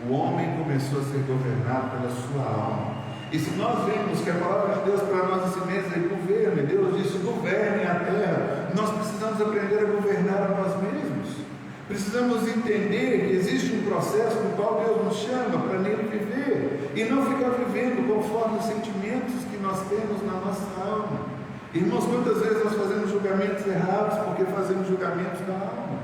B: o homem começou a ser governado pela sua alma. E se nós vemos que a palavra de Deus para nós esse mês é governo, e Deus disse: governem a terra, nós precisamos aprender a governar a nós mesmos. Precisamos entender que existe um processo no qual Deus nos chama para nele viver, e não ficar vivendo conforme os sentimentos que nós temos na nossa alma. Irmãos, quantas vezes nós fazemos julgamentos errados porque fazemos julgamentos da alma?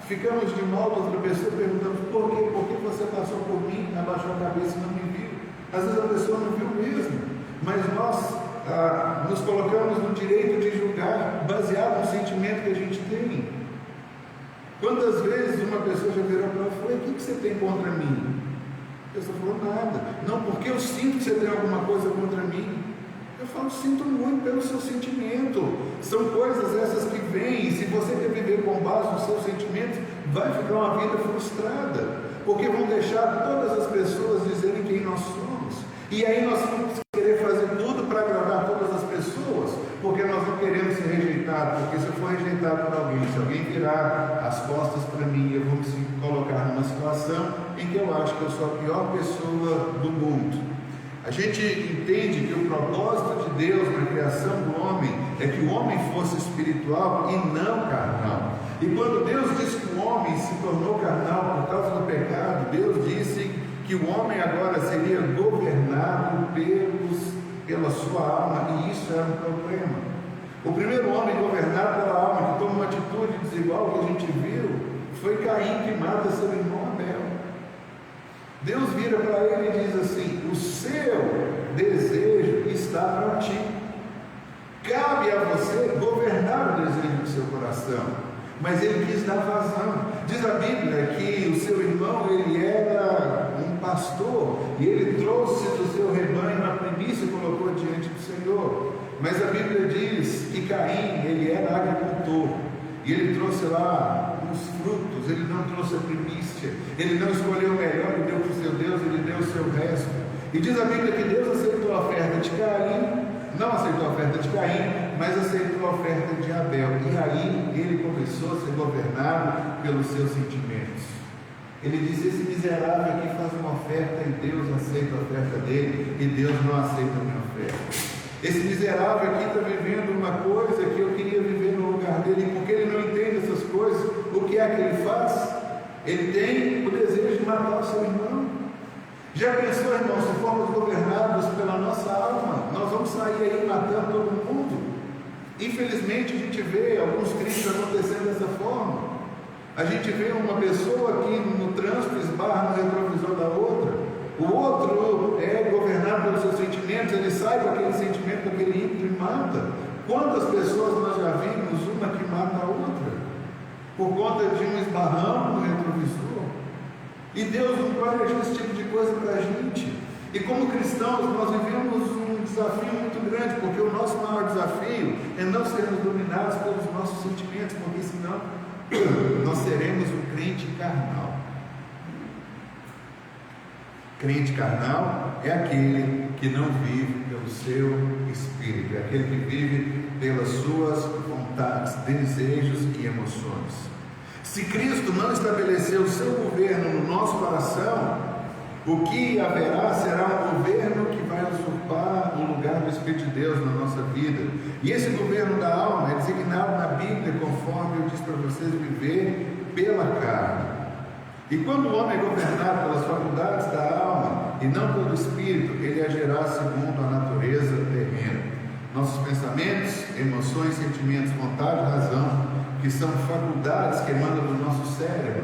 B: Ficamos de mal com outra pessoa, perguntamos por quê? Por que você passou por mim, abaixou a cabeça e não me viu? Às vezes a pessoa não viu mesmo, mas nós nos colocamos no direito de julgar baseado no sentimento que a gente tem. Quantas vezes uma pessoa já virou para ela e falou: o que você tem contra mim? A pessoa falou: nada. Não, porque eu sinto que você tem alguma coisa contra mim. Eu falo: sinto muito pelo seu sentimento. São coisas essas que vêm, e se você quer viver com base nos seus sentimentos, vai ficar uma vida frustrada, porque vão deixar todas as pessoas dizerem quem nós somos. E aí nós vamos querer fazer tudo para agradar todas as pessoas, porque nós não queremos ser rejeitados. Porque se eu for rejeitado por alguém, se alguém virar as costas para mim, eu vou me colocar numa situação em que eu acho que eu sou a pior pessoa do mundo. A gente entende que o propósito de Deus na criação do homem é que o homem fosse espiritual e não carnal. E quando Deus disse que o homem se tornou carnal por causa do pecado, Deus disse que o homem agora seria governado pela sua alma, e isso era um problema. O primeiro homem governado pela alma, que toma uma atitude desigual que a gente viu, foi Caim, que mata seu irmão Abel. Deus vira para ele e diz assim: o seu desejo está para ti, cabe a você governar o desejo do seu coração. Mas ele quis dar vazão. Diz a Bíblia que o seu irmão, ele era um pastor, e ele trouxe do seu rebanho na primícia e colocou diante do Senhor. Mas a Bíblia diz que Caim, ele era agricultor, e ele trouxe lá os frutos, ele não trouxe a primícia, ele não escolheu o melhor e deu para o seu Deus, ele deu o seu resto. E diz a Bíblia que Deus aceitou a oferta de Caim, não aceitou a oferta de Caim, mas aceitou a oferta de Abel. E aí ele começou a ser governado pelos seus sentimentos. Ele disse: esse miserável aqui faz uma oferta e Deus aceita a oferta dele, e Deus não aceita a minha oferta. Esse miserável aqui está vivendo uma coisa que eu queria viver no lugar dele, e porque ele não entende essas coisas, o que é que ele faz? Ele tem o desejo de matar o seu irmão. Já pensou, irmão, se formos governados pela nossa alma, nós vamos sair aí matando todo mundo? Infelizmente a gente vê alguns crimes acontecendo dessa forma. A gente vê uma pessoa que no trânsito esbarra no retrovisor da outra, o outro é governado pelos seus sentimentos, ele sai com aquele sentimento daquele ímpeto e mata. Quantas pessoas nós já vimos, uma que mata a outra, por conta de um esbarrão no retrovisor? E Deus não planeja esse tipo de coisa para a gente. E como cristãos, nós vivemos um desafio muito grande, porque o nosso maior desafio é não sermos dominados pelos nossos sentimentos, porque senão nós seremos um crente carnal. Crente carnal é aquele que não vive pelo seu espírito, é aquele que vive pelas suas vontades, desejos e emoções. Se Cristo não estabeleceu o seu governo no nosso coração, o que haverá será um governo que vai usurpar o lugar do Espírito de Deus na nossa vida. E esse governo da alma é designado na Bíblia, conforme eu disse para vocês, viver pela carne. E quando o homem é governado pelas faculdades da alma e não pelo Espírito, ele agirá segundo a natureza terrena. Nossos pensamentos, emoções, sentimentos, vontade e razão, que são faculdades que emanam do nosso cérebro,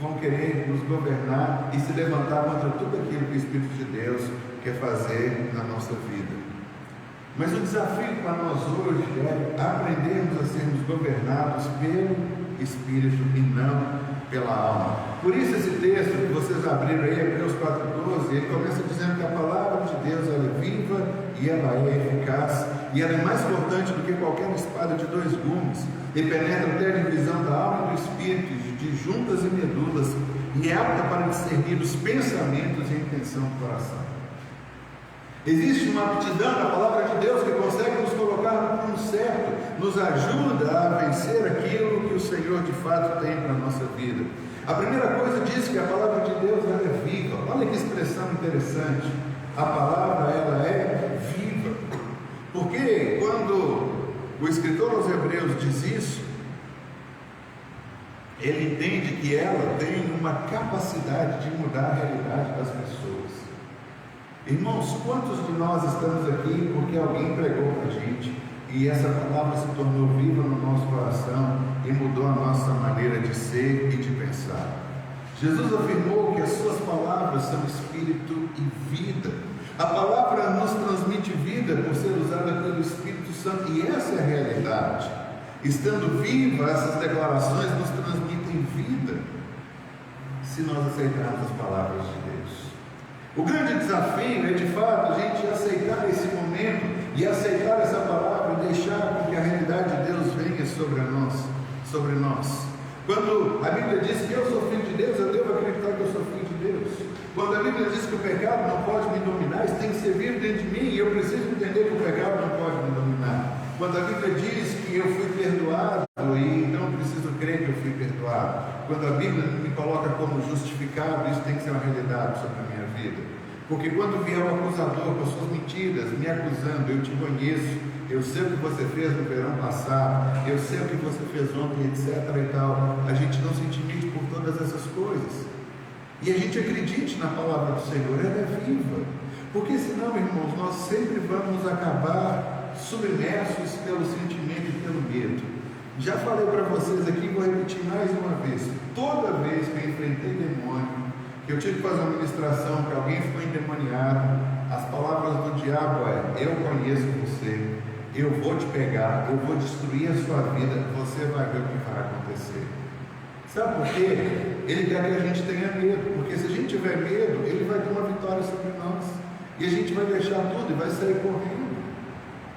B: vão querer nos governar e se levantar contra tudo aquilo que o Espírito de Deus quer fazer na nossa vida. Mas o desafio para nós hoje é aprendermos a sermos governados pelo Espírito e não pela alma. Por isso esse texto que vocês abriram aí, Hebreus 4,12, ele começa dizendo que a palavra de Deus ela é viva e ela é eficaz, e ela é mais cortante do que qualquer espada de 2 gumes, e penetra até a divisão da alma e do espírito, de juntas e medulas, e é apta para discernir os pensamentos e a intenção do coração. Existe uma aptidão na palavra de Deus que consegue nos colocar no plano certo, nos ajuda a vencer aquilo que o Senhor de fato tem para a nossa vida. A primeira coisa diz que a palavra de Deus ela é viva. Olha que expressão interessante. A palavra ela é viva. Porque quando o escritor aos Hebreus diz isso, ele entende que ela tem uma capacidade de mudar a realidade das pessoas. Irmãos, quantos de nós estamos aqui porque alguém pregou para a gente e essa palavra se tornou viva no nosso coração e mudou a nossa maneira de ser e de pensar? Jesus afirmou que as suas palavras são espírito e vida. A palavra nos transmite vida por ser usada pelo Espírito Santo, e essa é a realidade. Estando viva, essas declarações nos transmitem vida, se nós aceitarmos as palavras de Deus. O grande desafio é de fato a gente aceitar esse momento e aceitar essa palavra e deixar com que a realidade de Deus venha sobre nós. Quando a Bíblia diz que eu sou filho de Deus, eu devo acreditar que eu sou filho de Deus. Quando a Bíblia diz que o pecado não pode me dominar, isso tem que ser vivo dentro de mim, e eu preciso entender que o pecado não pode me dominar. Quando a Bíblia diz que eu fui perdoado e então preciso crer que eu fui perdoado. Quando a Bíblia me coloca como justificado, isso tem que ser uma realidade sobre a minha vida. Porque quando vier o acusador com as suas mentiras, me acusando, eu te conheço, eu sei o que você fez no verão passado, eu sei o que você fez ontem, etc. e tal. A gente não se intimide por todas essas coisas. E a gente acredite na palavra do Senhor, ela é viva. Porque senão, irmãos, nós sempre vamos acabar submersos pelo sentimento e pelo medo. Já falei para vocês aqui, vou repetir mais uma vez. Toda vez que eu enfrentei demônio, que eu tive que fazer uma ministração, que alguém ficou endemoniado, as palavras do diabo é: eu conheço você, eu vou te pegar, eu vou destruir a sua vida, você vai ver o que vai acontecer. Sabe por quê? Ele quer que a gente tenha medo, porque se a gente tiver medo, ele vai ter uma vitória sobre nós, e a gente vai deixar tudo e vai sair correndo.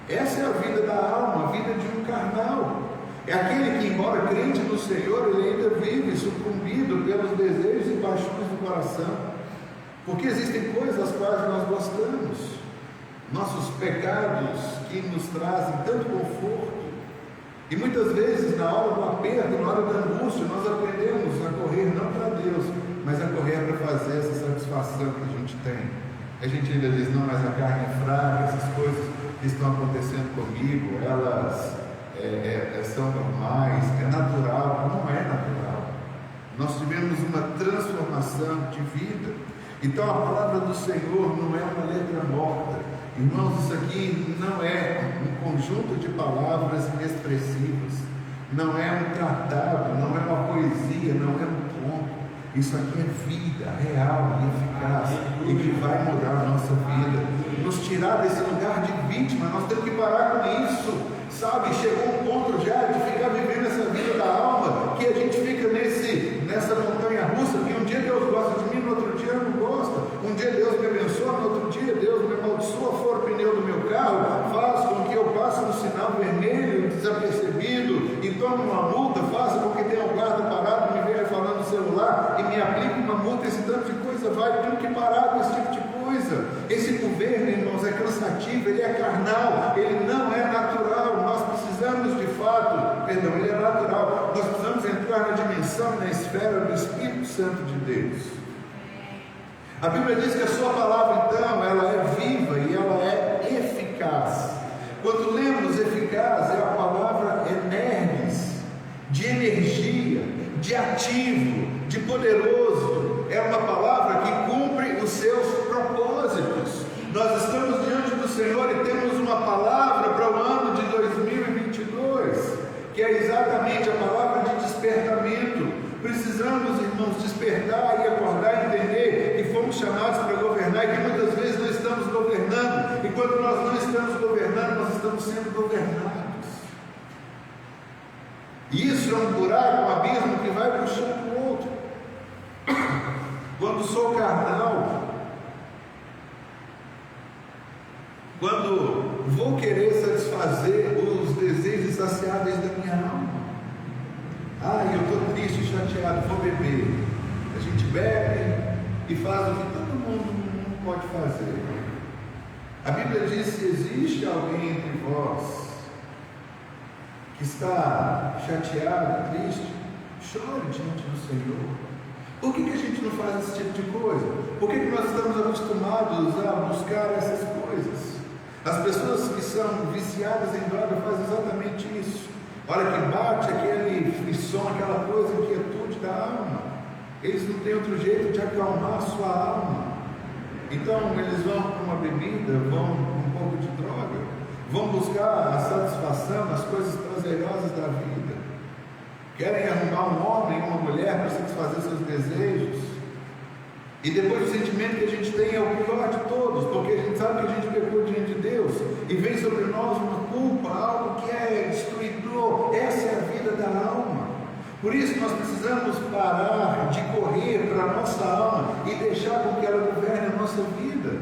B: Essa é a vida da alma, a vida de um carnal. É aquele que, embora crente no Senhor, ele ainda vive sucumbido pelos desejos e paixões do coração, porque existem coisas às quais nós gostamos, nossos pecados que nos trazem tanto conforto, e muitas vezes na hora do aperto, na hora da angústia, nós aprendemos a correr não para Deus, mas a correr para fazer essa satisfação que a gente tem. A gente ainda diz, não, mas a carne é fraca, essas coisas que estão acontecendo comigo, elas são normais, é natural. Não é natural. Nós tivemos uma transformação de vida. Então a palavra do Senhor não é uma letra morta. Irmãos, isso aqui não é um conjunto de palavras inexpressivas, não é um tratado, não é uma poesia, não é um conto. Isso aqui é vida real e eficaz e que vai mudar a nossa vida, nos tirar desse lugar de vítima. Nós temos que parar com isso, sabe? Chegou um ponto já de ficar vivendo essa vida da alma, que a gente fica nessa montanha russa, que um dia Deus gosta de mim, no outro dia não gosta. Um dia Deus me abençoa, no outro dia Deus me amaldiçoa, fora o pneu do meu carro, faz com que eu passe no sinal vermelho desapercebido e tome uma multa, faça com que tenha um guarda parado, me veja falando no celular e me aplique uma multa. Esse tanto de coisa vai, tenho que parar com esse tipo de coisa. Esse governo, irmãos, é cansativo, ele é carnal, ele não é natural. Nós precisamos de fato, ele é natural, nós precisamos entrar na dimensão, na esfera do Espírito Santo de Deus. A Bíblia diz que a sua palavra, então, ela é viva e ela é eficaz. Quando lemos eficaz, é a palavra energes, de energia, de ativo, de poderoso. É uma palavra que cumpre os seus propósitos. Nós estamos diante do Senhor e temos uma palavra para o ano de 2022, que é exatamente a palavra de despertamento. Precisamos, irmãos, despertar e acordar e entender que fomos chamados para governar e que muitas vezes não estamos governando, e quando nós não estamos governando, nós estamos sendo governados. E isso é um buraco, um abismo que vai puxando o outro. Quando sou carnal, quando vou querer satisfazer os desejos insaciáveis da minha alma, eu estou triste, chateado, vou beber. A gente bebe e faz o que todo mundo não pode fazer. A Bíblia diz: se existe alguém entre vós que está chateado, triste, chore diante do Senhor. Por que a gente não faz esse tipo de coisa? Por que nós estamos acostumados a buscar essas coisas? As pessoas que são viciadas em droga fazem exatamente isso. A hora que bate aquele frisson, aquela coisa, inquietude da alma, eles não têm outro jeito de acalmar a sua alma. Então eles vão para uma bebida, vão com um pouco de droga, vão buscar a satisfação nas coisas prazerosas da vida, querem arrumar um homem e uma mulher para satisfazer seus desejos, e depois o sentimento que a gente tem é o pior de todos, porque a gente sabe que a gente pecou diante de Deus, e vem sobre nós uma culpa, algo que é destruidor. Essa é a vida da alma. Por isso nós precisamos parar de correr para a nossa alma e deixar com que ela governe a nossa vida.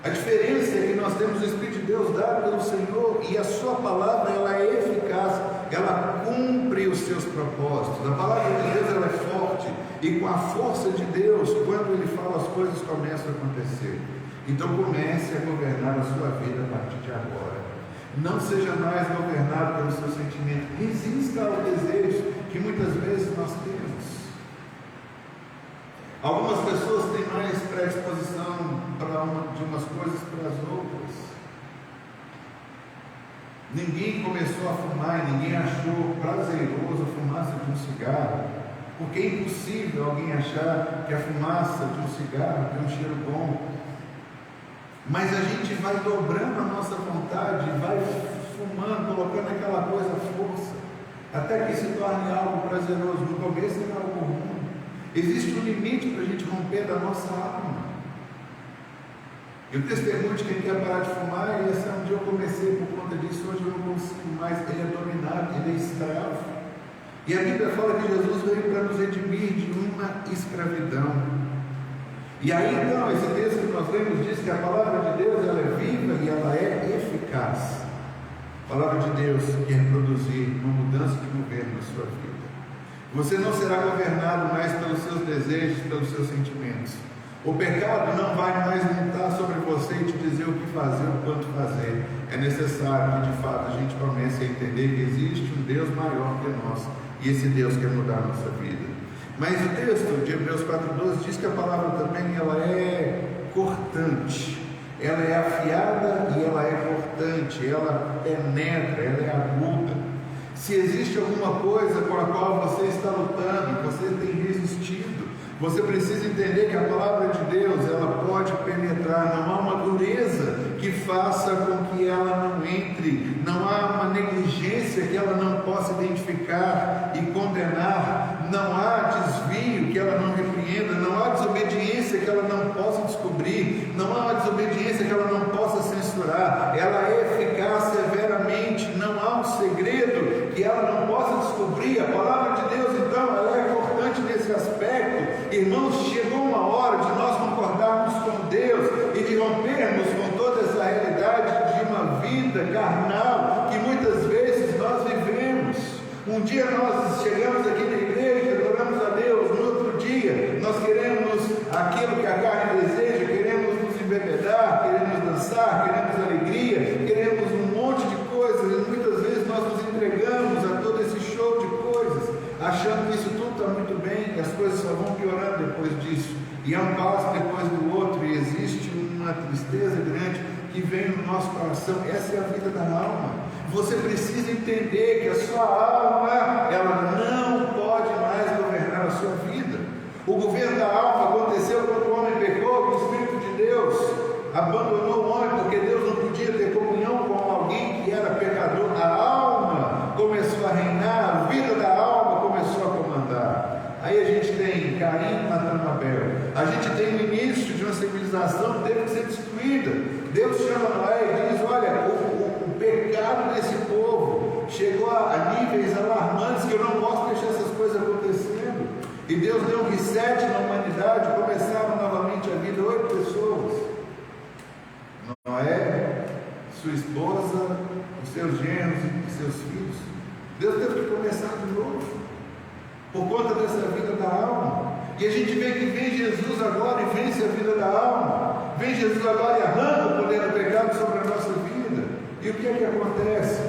B: A diferença é que nós temos o Espírito de Deus dado pelo Senhor, e a sua palavra, ela é eficaz, ela cumpre os seus propósitos. A palavra de Deus, ela é forte, e com a força de Deus, quando Ele fala, as coisas começam a acontecer. Então comece a governar a sua vida a partir de agora. Não seja mais governado pelo seu sentimento. Resista ao desejo que muitas vezes nós temos. Algumas pessoas têm mais predisposição de umas coisas para as outras. Ninguém começou a fumar e ninguém achou prazeroso a fumaça de um cigarro, porque é impossível alguém achar que a fumaça de um cigarro tem um cheiro bom. Mas a gente vai dobrando a nossa vontade, vai fumando, colocando aquela coisa à força, até que se torne algo prazeroso. No começo é algo ruim. Existe um limite para a gente romper da nossa alma. Eu testemunho de quem quer parar de fumar, e esse é um dia eu comecei por conta disso, hoje eu não consigo mais. Ele é dominado, ele é escravo. E a Bíblia fala que Jesus veio para nos redimir de uma escravidão. E aí então, esse texto que nós lemos diz que a palavra de Deus, ela é viva e ela é eficaz. A palavra de Deus quer produzir uma mudança de governo na sua vida. Você não será governado mais pelos seus desejos, pelos seus sentimentos. O pecado não vai mais montar sobre você e te dizer o que fazer, o quanto fazer. É necessário que, de fato, a gente comece a entender que existe um Deus maior que nós, e esse Deus quer mudar a nossa vida. Mas o texto de Hebreus 4:12 diz que a palavra também ela é cortante, ela é afiada e ela é cortante, ela penetra, ela é aguda. Se existe alguma coisa com a qual você está lutando, você tem resistido, você precisa entender que a palavra de Deus, ela pode penetrar, não há uma dureza que faça com que ela não entre, não há uma negligência que ela não possa identificar e condenar, não há desvio que ela não repreenda, não há desobediência que ela não possa descobrir, não há uma desobediência que ela não possa censurar, ela é eficaz severamente, não há um segredo que ela não possa descobrir. A palavra de Deus, então, ela é importante nesse aspecto. Irmãos, chegou uma hora de nós concordarmos com Deus e de rompermos com toda essa realidade de uma vida carnal que muitas vezes nós vivemos. Um dia nós chegamos aqui na igreja, adoramos a Deus, no outro dia nós queremos aquilo que a carne deseja, queremos nos embebedar, queremos dançar, queremos alegria, queremos um monte de coisas, e muitas vezes nós nos entregamos a todo esse show de coisas, achando que isso tudo está muito bem, e as coisas só vão piorando depois disso, e é um passo depois do outro, e existe uma tristeza grande que vem no nosso coração. Essa é a vida da alma. Você precisa entender que a sua alma, ela não pode mais governar a sua vida. O governo da alma aconteceu quando o homem pecou, que o Espírito de Deus abandonou o homem, porque Deus não podia ter comunhão com alguém que era pecador. A alma começou a reinar, a vida da alma começou a comandar. Aí a gente tem Caim matando Abel. A gente tem o início de uma civilização que teve que ser destruída. Deus chama Noé e diz: olha, o pecado desse povo chegou a níveis alarmantes que eu não posso deixar essas coisas acontecendo. E Deus deu um reset na humanidade, começaram novamente a vida 8 pessoas. Noé, sua esposa, os seus genros e seus filhos. Deus teve que começar de novo, por conta dessa vida da alma. E a gente vê que vem Jesus agora e vence a vida da alma. Vem Jesus agora e arranca o poder do pecado sobre a nossa vida. E o que é que acontece?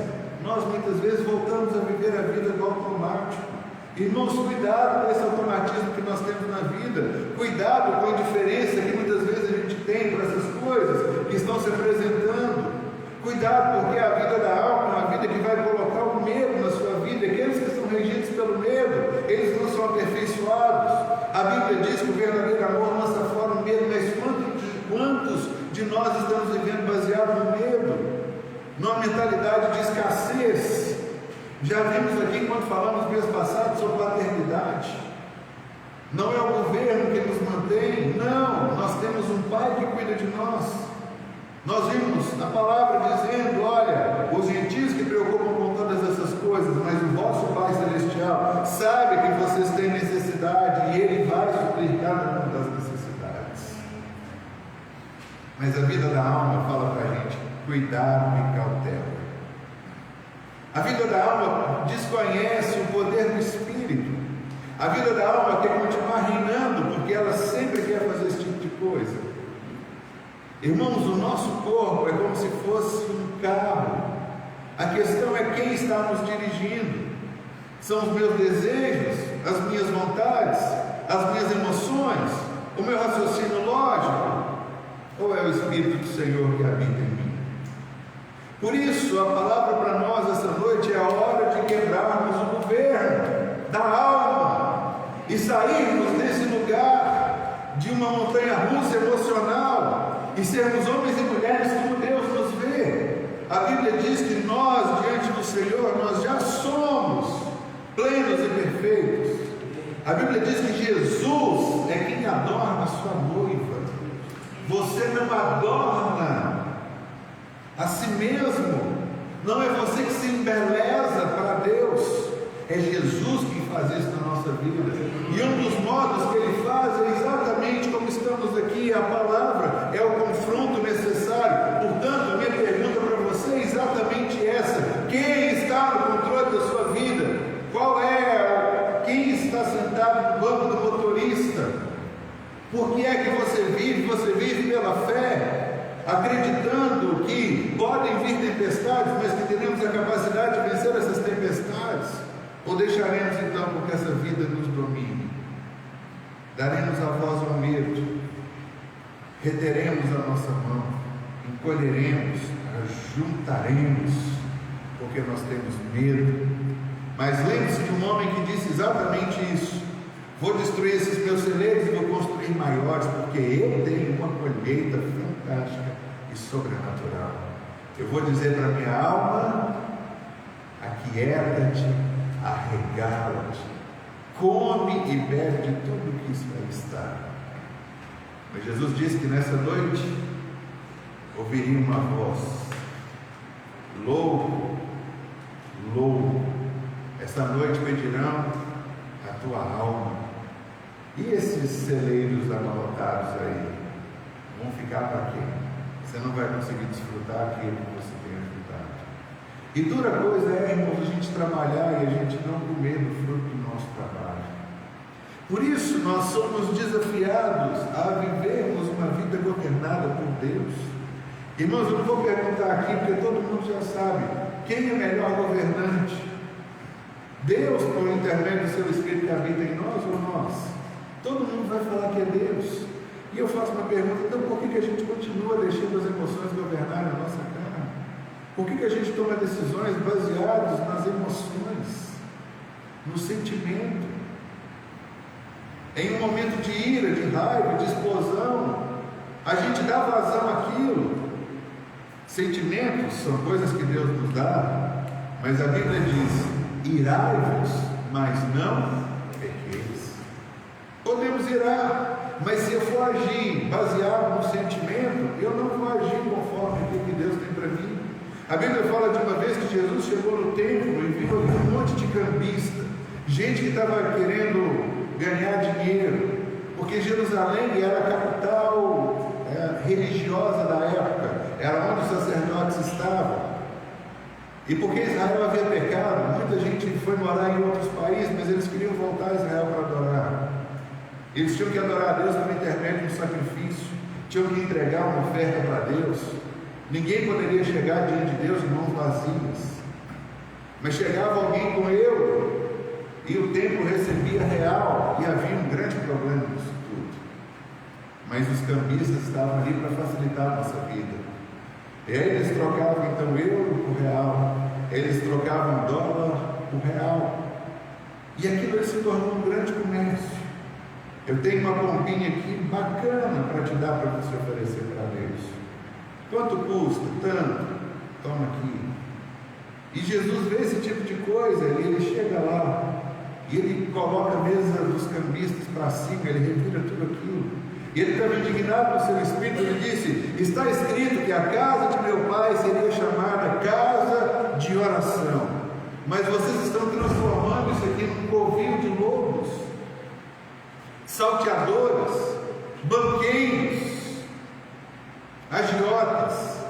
B: Nós muitas vezes voltamos a viver a vida do automático. Irmãos, cuidado com esse automatismo que nós temos na vida. Cuidado com a indiferença que muitas vezes a gente tem para essas coisas que estão se apresentando. Cuidado, porque a vida da alma é uma vida que vai colocar o medo na sua vida. Aqueles que são regidos pelo medo, eles não são aperfeiçoados. A Bíblia diz que o verdadeiro amor lança fora o medo, mas quantos de nós estamos vivendo baseado no medo? Numa mentalidade de escassez. Já vimos aqui, quando falamos mês passado sobre paternidade. Não é o governo que nos mantém, não, nós temos um Pai que cuida de nós. Nós vimos a palavra dizendo: olha, os gentios que preocupam com todas essas coisas, mas o vosso Pai Celestial sabe que vocês têm necessidade e Ele vai suprir cada uma das necessidades. Mas a vida da alma fala para a gente: cuidado e cautela. A vida da alma desconhece o poder do Espírito. A vida da alma quer continuar reinando, porque ela sempre quer fazer esse tipo de coisa. Irmãos, o nosso corpo é como se fosse um carro. A questão é quem está nos dirigindo. São os meus desejos, as minhas vontades, as minhas emoções, o meu raciocínio lógico, ou é o Espírito do Senhor que habita em mim? Por isso, a palavra para nós essa noite é a hora de quebrarmos o governo da alma e sairmos desse lugar de uma montanha-russa emocional e sermos homens e mulheres como Deus nos vê. A Bíblia diz que nós, diante do Senhor, nós já somos plenos e perfeitos. A Bíblia diz que Jesus é quem adorna a sua noiva. Você não adorna a si mesmo, não é você que se embeleza para Deus, é Jesus que faz isso na nossa vida. E um dos modos que Ele faz é exatamente como estamos aqui. A palavra é o confronto necessário. Portanto, a minha pergunta para você é exatamente essa: é que você vive pela fé, acreditando que podem vir tempestades, mas que teremos a capacidade de vencer essas tempestades? Ou deixaremos então com que essa vida nos domine? Daremos a voz ao medo, reteremos a nossa mão, encolheremos, ajuntaremos, porque nós temos medo. Mas lembre-se de um homem que disse exatamente isso: vou destruir esses meus celeiros e vou construir maiores, porque eu tenho uma colheita fantástica e sobrenatural. Eu vou dizer para minha alma: aquieta-te, arregala-te, come e bebe de tudo que isso vai estar. Mas Jesus disse que nessa noite ouviria uma voz: louco, louco, esta noite pedirão a tua alma. E esses celeiros amaltados aí vão ficar para quê? Você não vai conseguir desfrutar aquilo que você tem ajudado. E dura coisa é, irmãos, a gente trabalhar e a gente não comer do fruto do nosso trabalho. Por isso nós somos desafiados a vivermos uma vida governada por Deus. Irmãos, eu não vou perguntar aqui, porque todo mundo já sabe quem é melhor governante: Deus, por intermédio do seu Espírito que habita em nós, ou nós? Todo mundo vai falar que é Deus. E eu faço uma pergunta: então por que a gente continua deixando as emoções governarem a nossa carne? Por que a gente toma decisões baseadas nas emoções, no sentimento? Em um momento de ira, de raiva, de explosão, a gente dá vazão àquilo. Sentimentos são coisas que Deus nos dá, mas a Bíblia diz: irai-vos, mas não pequeis. Podemos irar, mas se eu for agir baseado no sentimento, eu não vou agir conforme aquilo que Deus tem para mim. A Bíblia fala de uma vez que Jesus chegou no templo e viu ali um monte de cambista, gente que estava querendo ganhar dinheiro, porque Jerusalém era a capital religiosa da época, era onde os sacerdotes estavam. E porque Israel havia pecado, muita gente foi morar em outros países, mas eles queriam voltar a Israel para adorar. Eles tinham que adorar a Deus por intermédio de um sacrifício, tinham que entregar uma oferta para Deus. Ninguém poderia chegar diante de Deus de mãos vazias, mas chegava alguém com euro, e o templo recebia real, e havia um grande problema nisso tudo. Mas os cambistas estavam ali para facilitar a nossa vida. Eles trocavam então euro por real, eles trocavam dólar por real, e aquilo se tornou um grande comércio. Eu tenho uma pombinha aqui bacana para te dar, para você oferecer para Deus. Quanto custa? Tanto. Toma aqui. E Jesus vê esse tipo de coisa, e ele chega lá, e ele coloca a mesa dos cambistas para cima, ele revira tudo aquilo. E ele estava indignado no seu espírito, ele disse: está escrito que a casa de meu pai seria chamada casa de oração, mas vocês estão transformando isso aqui num covil de lobos, salteadores, banqueiros, agiotas.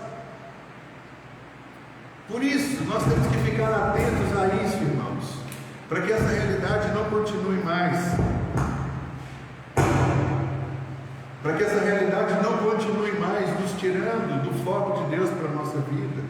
B: Por isso, nós temos que ficar atentos a isso, irmãos, para que essa realidade não continue mais, para que essa realidade não continue mais nos tirando do foco de Deus para a nossa vida.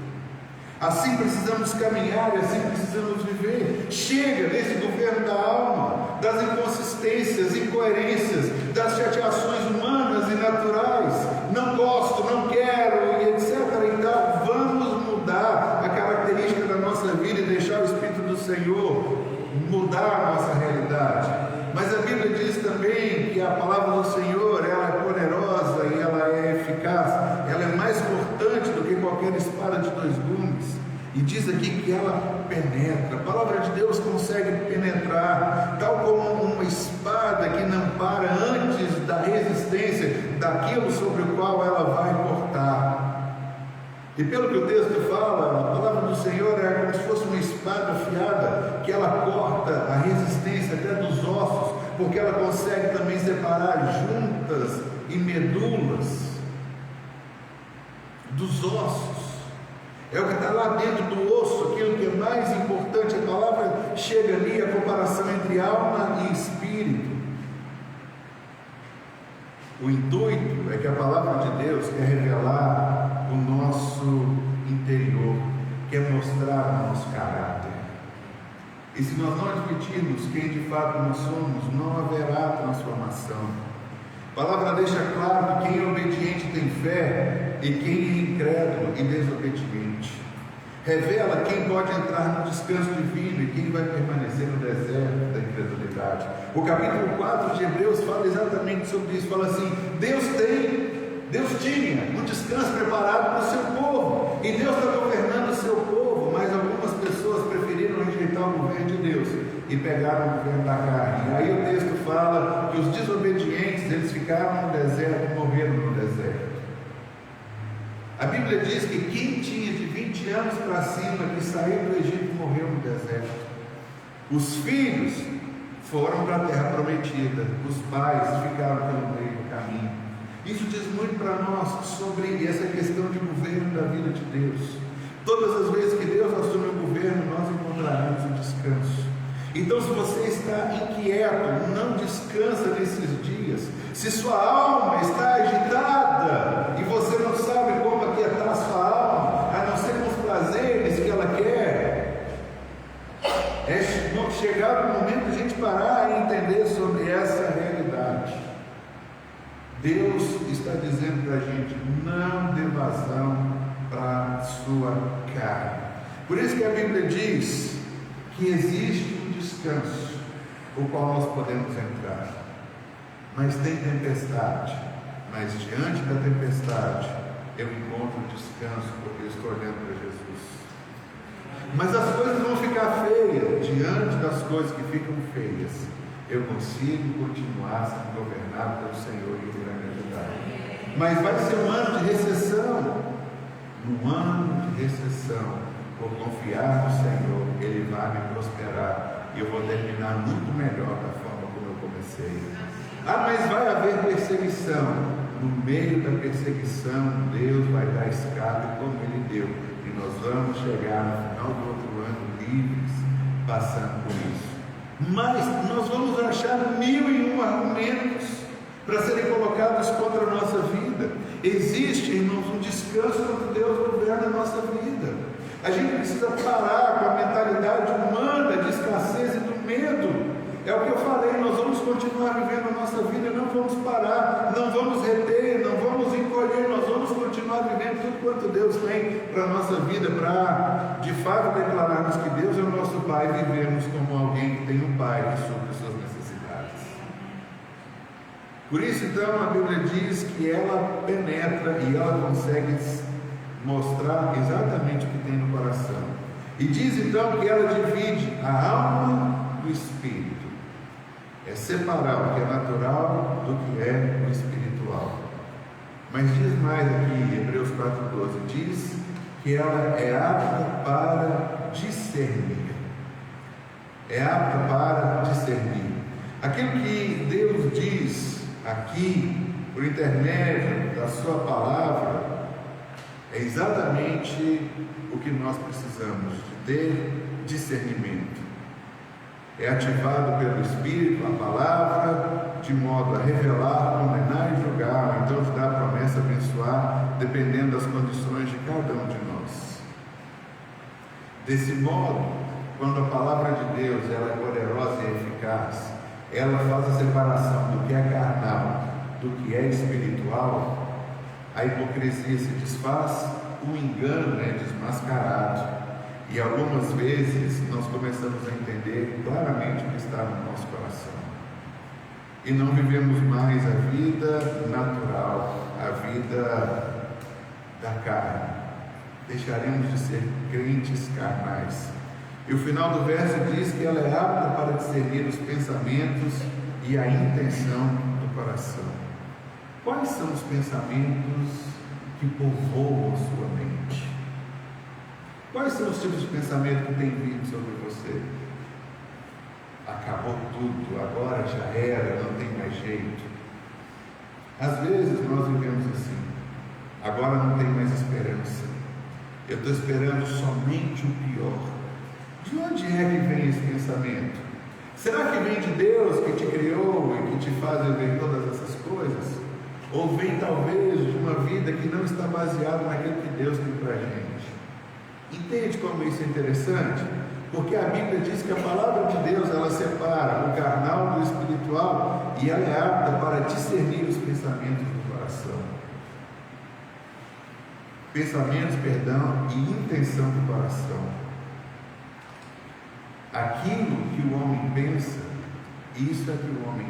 B: Assim precisamos caminhar e assim precisamos viver. Chega desse governo da alma, das inconsistências, incoerências, das chateações humanas e naturais. Não gosto, não quero, e etc. Então vamos mudar a característica da nossa vida e deixar o Espírito do Senhor mudar a nossa realidade. Mas a Bíblia diz também que a palavra do Senhor, ela é poderosa e ela é eficaz, ela é mais cortante do que qualquer espada de dois gumes, e diz aqui que ela penetra. A palavra de Deus consegue penetrar, tal como uma espada que não para antes da resistência daquilo sobre o qual ela vai cortar. E pelo que o texto fala, a palavra do Senhor é como se fosse uma espada afiada, que ela corta a resistência até dos ossos, porque ela consegue também separar juntas e medulas dos ossos. É o que está lá dentro do osso, aquilo que é mais importante. A palavra chega ali, a comparação entre alma e espírito. O intuito é que a palavra de Deus quer revelar o nosso interior, quer mostrar o nosso caráter. E se nós não admitirmos quem de fato nós somos, não haverá transformação. A palavra deixa claro que quem é obediente tem fé e quem é incrédulo e desobediente. Revela quem pode entrar no descanso divino e quem vai permanecer no deserto da incredulidade. O capítulo 4 de Hebreus fala exatamente sobre isso. Fala assim: Deus tinha um descanso preparado para o seu povo, e Deus está governando o seu povo, mas algumas pessoas preferiram rejeitar o governo de Deus e pegaram o governo da carne. E aí o texto fala que os desobedientes, eles ficaram no deserto e morreram no deserto. A Bíblia diz que quem tinha de 20 anos para cima que saiu do Egito morreu no deserto. Os filhos foram para a terra prometida, os pais ficaram pelo meio do caminho. Isso diz muito para nós sobre essa questão de governo da vida de Deus. Todas as vezes que Deus assume o governo, nós encontraremos o descanso. Então, se você está inquieto, não descansa nesses dias. Se sua alma está agitada e você não sabe como aquietar a sua alma, a não ser com os prazeres que ela quer, é chegado o momento de a gente parar e entender sobre essa realidade. Deus está dizendo para a gente: não dê vazão para a sua carne. Por isso que a Bíblia diz que existe um descanso, o qual nós podemos entrar. Mas tem tempestade, mas diante da tempestade eu encontro descanso, porque eu estou olhando para Jesus. Mas as coisas vão ficar feias. Diante das coisas que ficam feias, eu consigo continuar sendo governado pelo Senhor e Ele vai me ajudar. Mas vai ser um ano de recessão. No ano de recessão, por confiar no Senhor, Ele vai me prosperar e eu vou terminar muito melhor da forma como eu comecei. Mas vai haver perseguição. No meio da perseguição, Deus vai dar escape como Ele deu, e nós vamos chegar no final do outro ano livres, passando por isso. Mas nós vamos achar 1001 argumentos para serem colocados contra a nossa vida. Existe, irmãos, um descanso quando Deus governa a nossa vida. A gente precisa parar com a mentalidade humana de escassez e do medo. É o que eu falei, nós vamos continuar vivendo a nossa vida, não vamos parar, não vamos reter, não vamos encolher, nós vamos continuar vivendo tudo quanto Deus tem para a nossa vida, para de fato declararmos que Deus é o nosso Pai e vivemos como alguém que tem um Pai que supre as suas necessidades. Por isso, então, a Bíblia diz que ela penetra e ela consegue mostrar exatamente o que tem no coração. E diz então que ela divide a alma do espírito. É separar o que é natural do que é o espiritual. Mas diz mais aqui, Hebreus 4,12, diz que ela é apta para discernir. É apta para discernir. Aquilo que Deus diz aqui, por intermédio da sua palavra, é exatamente o que nós precisamos, de ter discernimento. É ativado pelo Espírito, a palavra, de modo a revelar, condenar e julgar, ou então te dar a promessa abençoar, dependendo das condições de cada um de nós. Desse modo, quando a palavra de Deus ela é poderosa e eficaz, ela faz a separação do que é carnal, do que é espiritual, a hipocrisia se desfaz, o engano é desmascarado. E algumas vezes nós começamos a entender claramente o que está no nosso coração. E não vivemos mais a vida natural, a vida da carne. Deixaremos de ser crentes carnais. E o final do verso diz que ela é apta para discernir os pensamentos e a intenção do coração. Quais são os pensamentos que povoam a sua mente? Quais são os tipos de pensamento que têm vindo sobre você? Acabou tudo, agora já era, não tem mais jeito. Às vezes nós vivemos assim, agora não tem mais esperança. Eu estou esperando somente o pior. De onde é que vem esse pensamento? Será que vem de Deus que te criou e que te faz viver todas essas coisas? ou vem talvez de uma vida que não está baseada naquilo que Deus tem para a gente. Entende como isso é interessante? Porque a Bíblia diz que a palavra de Deus, ela separa o carnal do espiritual e ela é apta para discernir os pensamentos do coração. Pensamentos, perdão, e intenção do coração. Aquilo que o homem pensa, isso é que o homem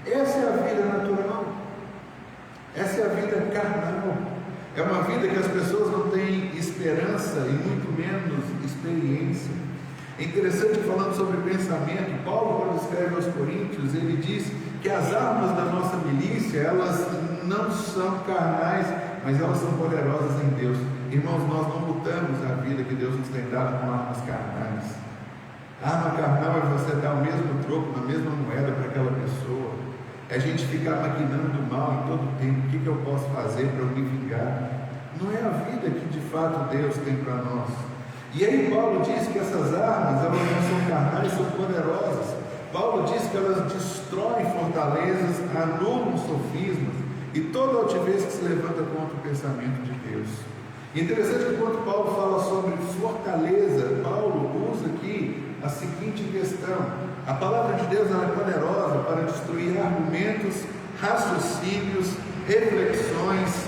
B: é. Essa é a vida natural. Essa é a vida carnal. É uma vida que as pessoas não têm esperança e muito menos experiência. É interessante, falando sobre pensamento, Paulo, quando escreve aos Coríntios, ele diz que as armas da nossa milícia, elas não são carnais, mas elas são poderosas em Deus. Irmãos, nós não lutamos a vida que Deus nos tem dado com armas carnais. A arma carnal é você dar o mesmo troco, na mesma moeda para aquela pessoa. É a gente ficar maquinando o mal em todo tempo. O que eu posso fazer para eu me vingar? Não é a vida que de fato Deus tem para nós. E aí Paulo diz que essas armas, elas não são carnais, são poderosas. Paulo diz que elas destroem fortalezas, anulam sofismas e toda altivez que se levanta contra o pensamento de Deus. Interessante que quando Paulo fala sobre fortaleza, Paulo usa aqui a seguinte questão: a palavra de Deus, ela é poderosa para destruir argumentos, raciocínios, reflexões,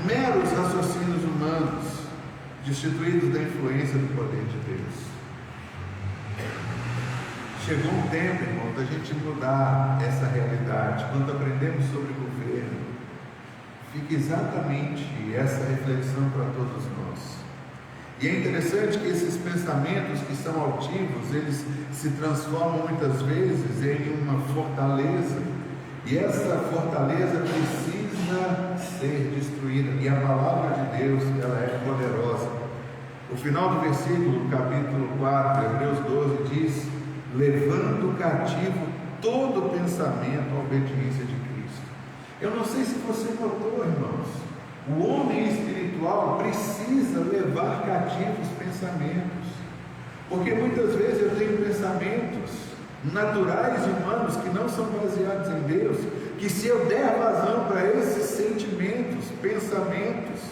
B: meros raciocínios humanos, destituídos da influência do poder de Deus. Chegou um tempo, irmão, da gente mudar essa realidade. Quando aprendemos sobre governo, fica exatamente essa reflexão para todos nós. E é interessante que esses pensamentos que são altivos, eles se transformam muitas vezes em uma fortaleza, e essa fortaleza precisa ser destruída, e a palavra de Deus, ela é poderosa. O final do versículo, capítulo 4, Hebreus 12, diz: levando cativo todo pensamento à obediência de Cristo. Eu não sei se você notou, irmãos, o homem espiritual precisa levar cativos pensamentos, porque muitas vezes eu tenho pensamentos naturais e humanos que não são baseados em Deus, que se eu der vazão para esses sentimentos, pensamentos,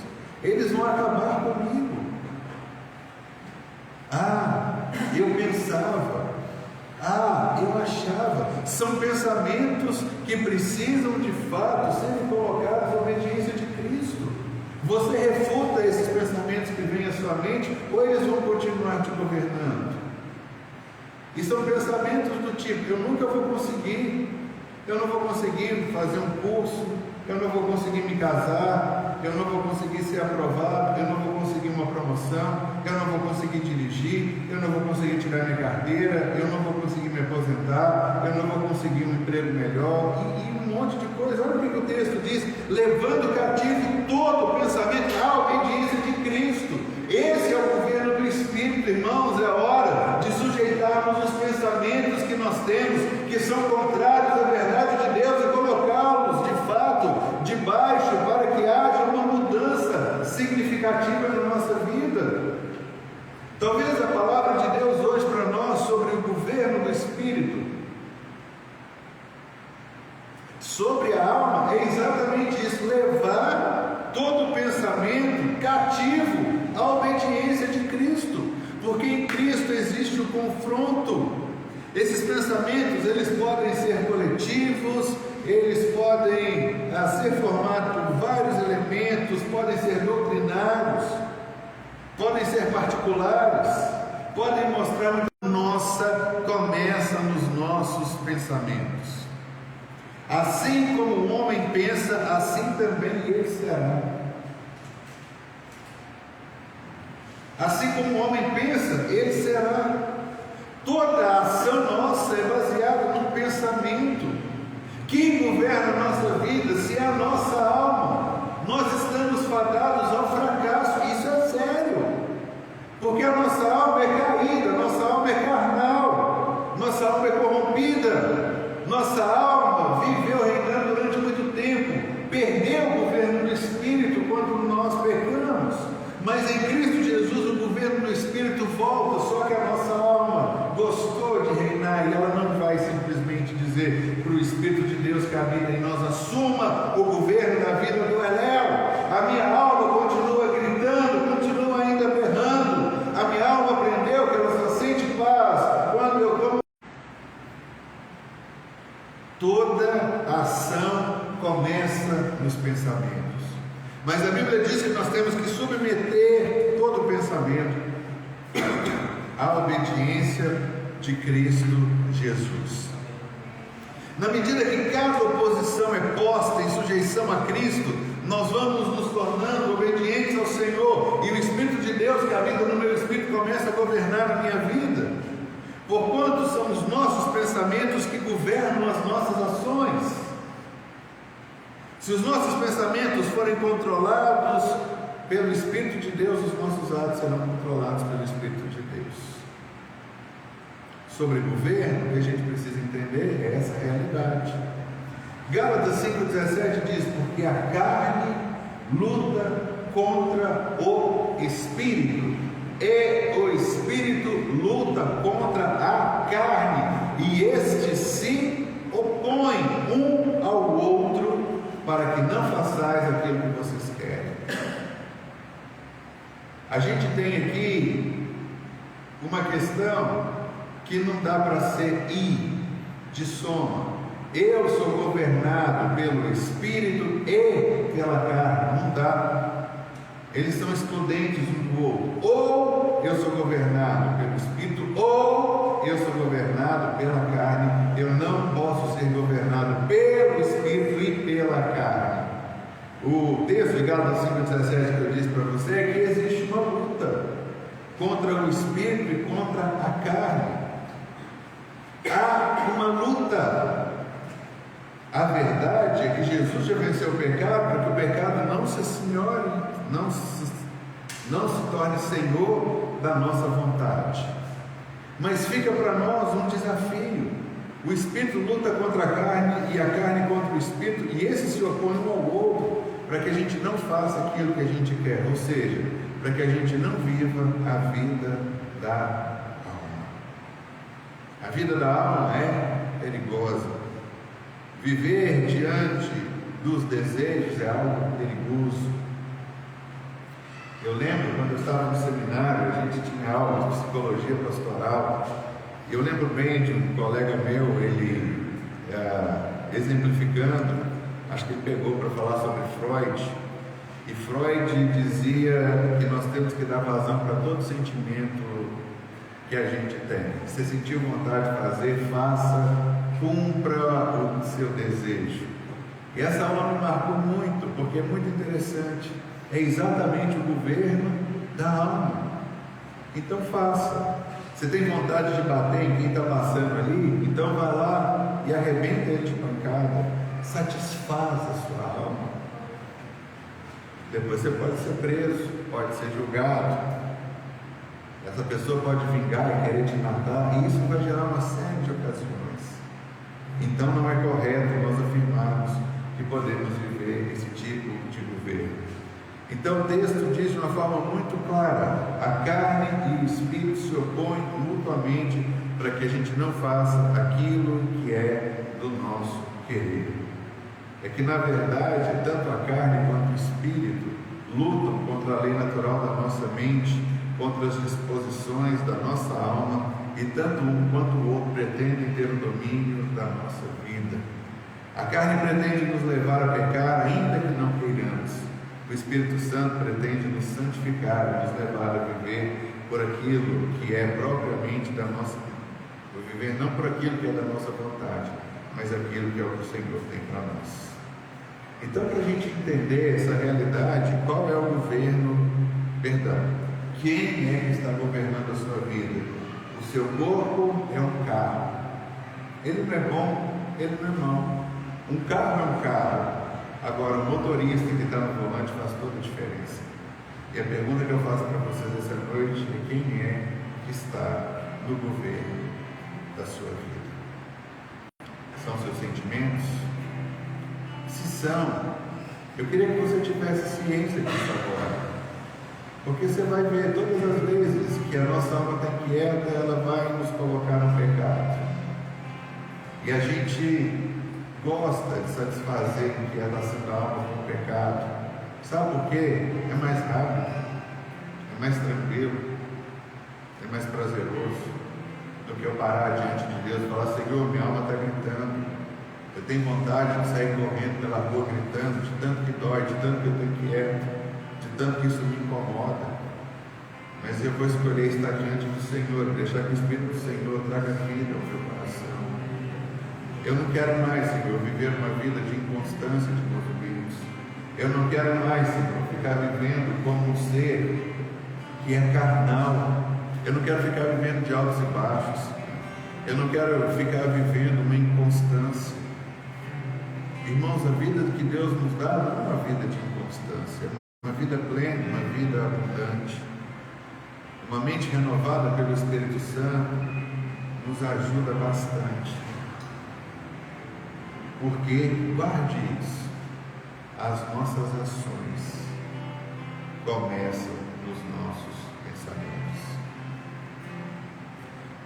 B: eles vão acabar comigo. Eu pensava, eu achava. São pensamentos que precisam de fato serem colocados à obediência de Cristo. Você refuta esses pensamentos que vêm à sua mente, ou eles vão continuar te governando? E são pensamentos do tipo: eu nunca vou conseguir, eu não vou conseguir fazer um curso, eu não vou conseguir me casar, eu não vou conseguir ser aprovado, eu não vou conseguir uma promoção, eu não vou conseguir dirigir, eu não vou conseguir tirar minha carteira, eu não vou conseguir me aposentar, eu não vou conseguir um emprego melhor, e um monte de coisa. Olha o que o texto diz: levando cativo todo pensamento à obediência de Cristo. Esse é o governo do Espírito, irmãos. É hora de sujeitarmos os pensamentos que nós temos, que são contrários à verdade de Deus, e colocá-los de fato debaixo, para que haja uma mudança significativa na nossa vida. Talvez a palavra de Deus hoje para nós sobre o governo do Espírito, sobre a alma, é exatamente isso: levar todo pensamento cativo à obediência de Cristo, porque em Cristo existe o confronto. Esses pensamentos, eles podem ser coletivos, eles podem ser formados por vários elementos, podem ser doutrinários, podem ser particulares, podem mostrar que a nossa começa nos nossos pensamentos. Assim como o homem pensa, assim também ele será. Assim como o homem pensa, ele será. Toda a ação nossa é baseada no pensamento. Quem governa a nossa vida, se é a nossa alma? Nós estamos fadados ao fracasso. Isso é sério, porque a nossa alma é caída, nossa alma é carnal, nossa alma é corrompida, nossa alma viveu reinando durante muito tempo, perdeu o governo do Espírito quando nós pecamos. Mas em Cristo Jesus o governo do Espírito volta, só que a nossa alma gostou de reinar, e ela não vai simplesmente dizer para o Espírito de Deus que habita em nós assuma o governo da vida do Eléu. A minha alma continua gritando, continua ainda berrando. A minha alma aprendeu que ela só sente paz quando eu como. Toda ação começa nos pensamentos. Mas a Bíblia diz que nós temos que submeter todo o pensamento à obediência de Cristo Jesus. Na medida que cada oposição é posta em sujeição a Cristo, nós vamos nos tornando obedientes ao Senhor, e o Espírito de Deus que habita no meu espírito começa a governar a minha vida. Porquanto são os nossos pensamentos que governam as nossas ações. Se os nossos pensamentos forem controlados pelo Espírito de Deus, os nossos atos serão controlados pelo Espírito de Deus. Sobre governo, o que a gente precisa entender é essa realidade. Gálatas 5,17 diz: porque a carne luta contra o Espírito, e o Espírito luta contra a carne, e estes se opõem um ao outro, para que não façais aquilo que vocês querem. A gente tem aqui uma questão que não dá para ser I de soma. Eu sou governado pelo Espírito e pela carne. Não dá. Eles são excludentes um do outro. Ou eu sou governado pelo Espírito, ou eu sou governado pela carne. Eu não posso ser governado pelo Espírito e pela carne. O texto de Gálatas 5,17 que eu disse para você é que existe uma luta contra o Espírito e contra a carne. Há uma luta. A verdade é que Jesus já venceu o pecado para que o pecado não se senhore, não se torne senhor da nossa vontade. Mas fica para nós um desafio. O Espírito luta contra a carne e a carne contra o Espírito, e esses se opõem um ao outro, para que a gente não faça aquilo que a gente quer, ou seja, para que a gente não viva a vida da alma. A vida da alma é perigosa. Viver diante dos desejos é algo perigoso. Eu lembro quando eu estava no seminário, a gente tinha aulas de psicologia pastoral. Eu lembro bem de um colega meu, ele exemplificando, acho que ele pegou para falar sobre Freud. E Freud dizia que nós temos que dar vazão para todo sentimento que a gente tem. Se você sentiu vontade de fazer, faça. Cumpra o seu desejo. E essa aula me marcou muito, porque é muito interessante. É exatamente o governo da alma. Então faça. Você tem vontade de bater em quem está passando ali? Então vai lá e arrebenta ele de pancada. Satisfaz a sua alma. Depois você pode ser preso, pode ser julgado. Essa pessoa pode vingar e querer te matar, e isso vai gerar uma série de ocasiões. Então não é correto nós afirmarmos que podemos viver esse tipo de governo. Então o texto diz de uma forma muito clara: a carne e o espírito se opõem mutuamente para que a gente não faça aquilo que é do nosso querer. É que na verdade tanto a carne quanto o espírito lutam contra a lei natural da nossa mente, contra as disposições da nossa alma, e tanto um quanto o outro pretendem ter o domínio da nossa vida. A carne pretende nos levar a pecar, ainda que não queiramos. O Espírito Santo pretende nos santificar e nos levar a viver por aquilo que é propriamente da nossa vida. Por viver não por aquilo que é da nossa vontade, mas aquilo que é o que o Senhor tem para nós. Então, para a gente entender essa realidade, qual é o governo? Quem é que está governando a sua vida? O seu corpo é um carro. Ele não é bom, ele não é mau. Um carro é um carro. Agora, o motorista que está no volante faz toda a diferença. E a pergunta que eu faço para vocês essa noite é: quem é que está no governo da sua vida? São seus sentimentos? Se são, eu queria que você tivesse ciência disso agora. Porque você vai ver todas as vezes que a nossa alma está quieta, ela vai nos colocar no pecado. E a gente gosta de satisfazer a inquietação da alma com o pecado. Sabe por quê? É mais rápido, é mais tranquilo, é mais prazeroso do que eu parar diante de Deus e falar: Senhor, minha alma está gritando, eu tenho vontade de sair correndo pela rua gritando, de tanto que dói, de tanto que eu estou inquieto, de tanto que isso me incomoda. Mas eu vou escolher estar diante do Senhor, deixar que o Espírito do Senhor traga vida ao meu coração. Eu não quero mais, Senhor, viver uma vida de inconstância de movimentos. Eu não quero mais, Senhor, ficar vivendo como um ser que é carnal. Eu não quero ficar vivendo de altos e baixos. Eu não quero ficar vivendo uma inconstância. Irmãos, a vida que Deus nos dá não é uma vida de inconstância, é uma vida plena, uma vida abundante. Uma mente renovada pelo Espírito Santo nos ajuda bastante. Porque, guarde isso, as nossas ações começam nos nossos pensamentos.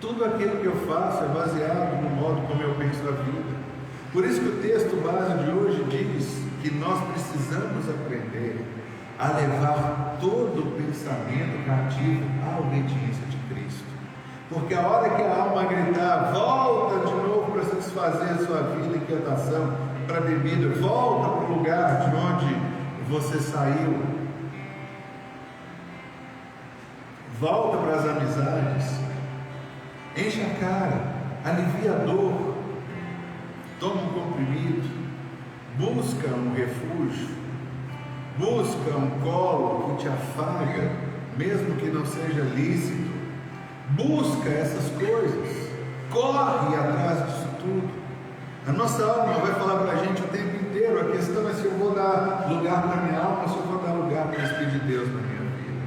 B: Tudo aquilo que eu faço é baseado no modo como eu penso a vida. Por isso que o texto base de hoje diz que nós precisamos aprender a levar todo o pensamento cativo à obediência de Cristo. Porque a hora que a alma gritar, volta de novo para satisfazer a sua vida, inquietação, para a bebida, volta para o lugar de onde você saiu, volta para as amizades, enche a cara, alivia a dor, toma um comprimido, busca um refúgio, busca um colo que te afaga, mesmo que não seja lícito. Busca essas coisas, corre atrás disso tudo. A nossa alma vai falar para a gente o tempo inteiro. A questão é se eu vou dar lugar para a minha alma ou se eu vou dar lugar para o Espírito de Deus na minha vida.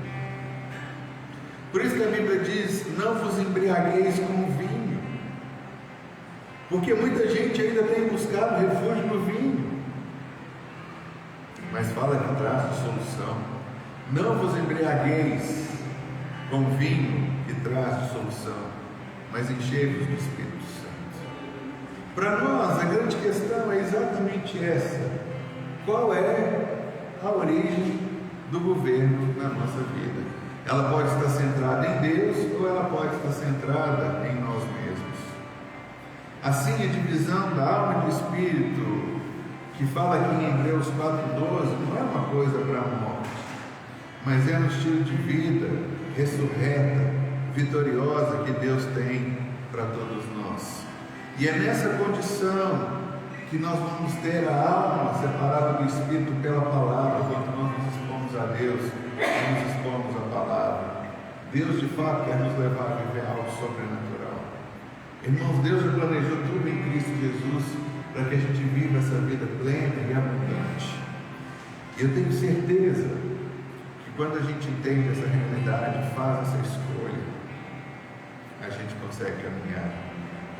B: Por isso que a Bíblia diz: não vos embriagueis com o vinho, porque muita gente ainda tem buscado refúgio no vinho. Mas fala que traz a solução. Não vos embriagueis com vinho que traz de solução, mas enchei-vos do Espírito Santo. Para nós, a grande questão é exatamente essa: qual é a origem do governo na nossa vida? Ela pode estar centrada em Deus ou ela pode estar centrada em nós mesmos. Assim, a divisão da alma e do espírito, que fala aqui em Hebreus 4:12, não é uma coisa para a morte, mas é um estilo de vida ressurreta, vitoriosa que Deus tem para todos nós. E é nessa condição que nós vamos ter a alma separada do Espírito pela palavra, quando nós nos expomos a Deus e nos expomos à palavra. Deus de fato quer nos levar a viver algo sobrenatural. Irmãos, Deus já planejou tudo em Cristo Jesus para que a gente viva essa vida plena e abundante. Eu tenho certeza que quando a gente entende essa realidade, faz essa escolha, a gente consegue caminhar.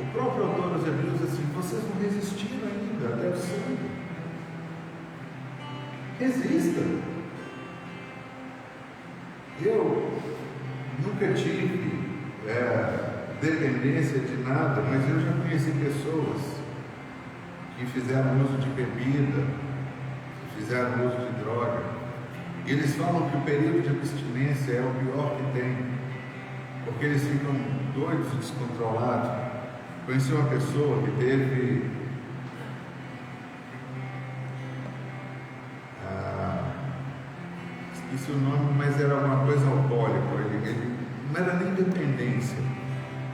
B: O próprio autor dos Hebreus diz assim: vocês não resistiram ainda até o sangue. Resistam. Eu nunca tive dependência de nada, mas eu já conheci pessoas que fizeram uso de bebida, que fizeram uso de droga. E eles falam que o período de abstinência é o pior que tem, porque eles ficam doidos e descontrolados. Conheci uma pessoa que teve esqueci o nome, mas era alguma coisa alcoólica. Ele não era nem dependência.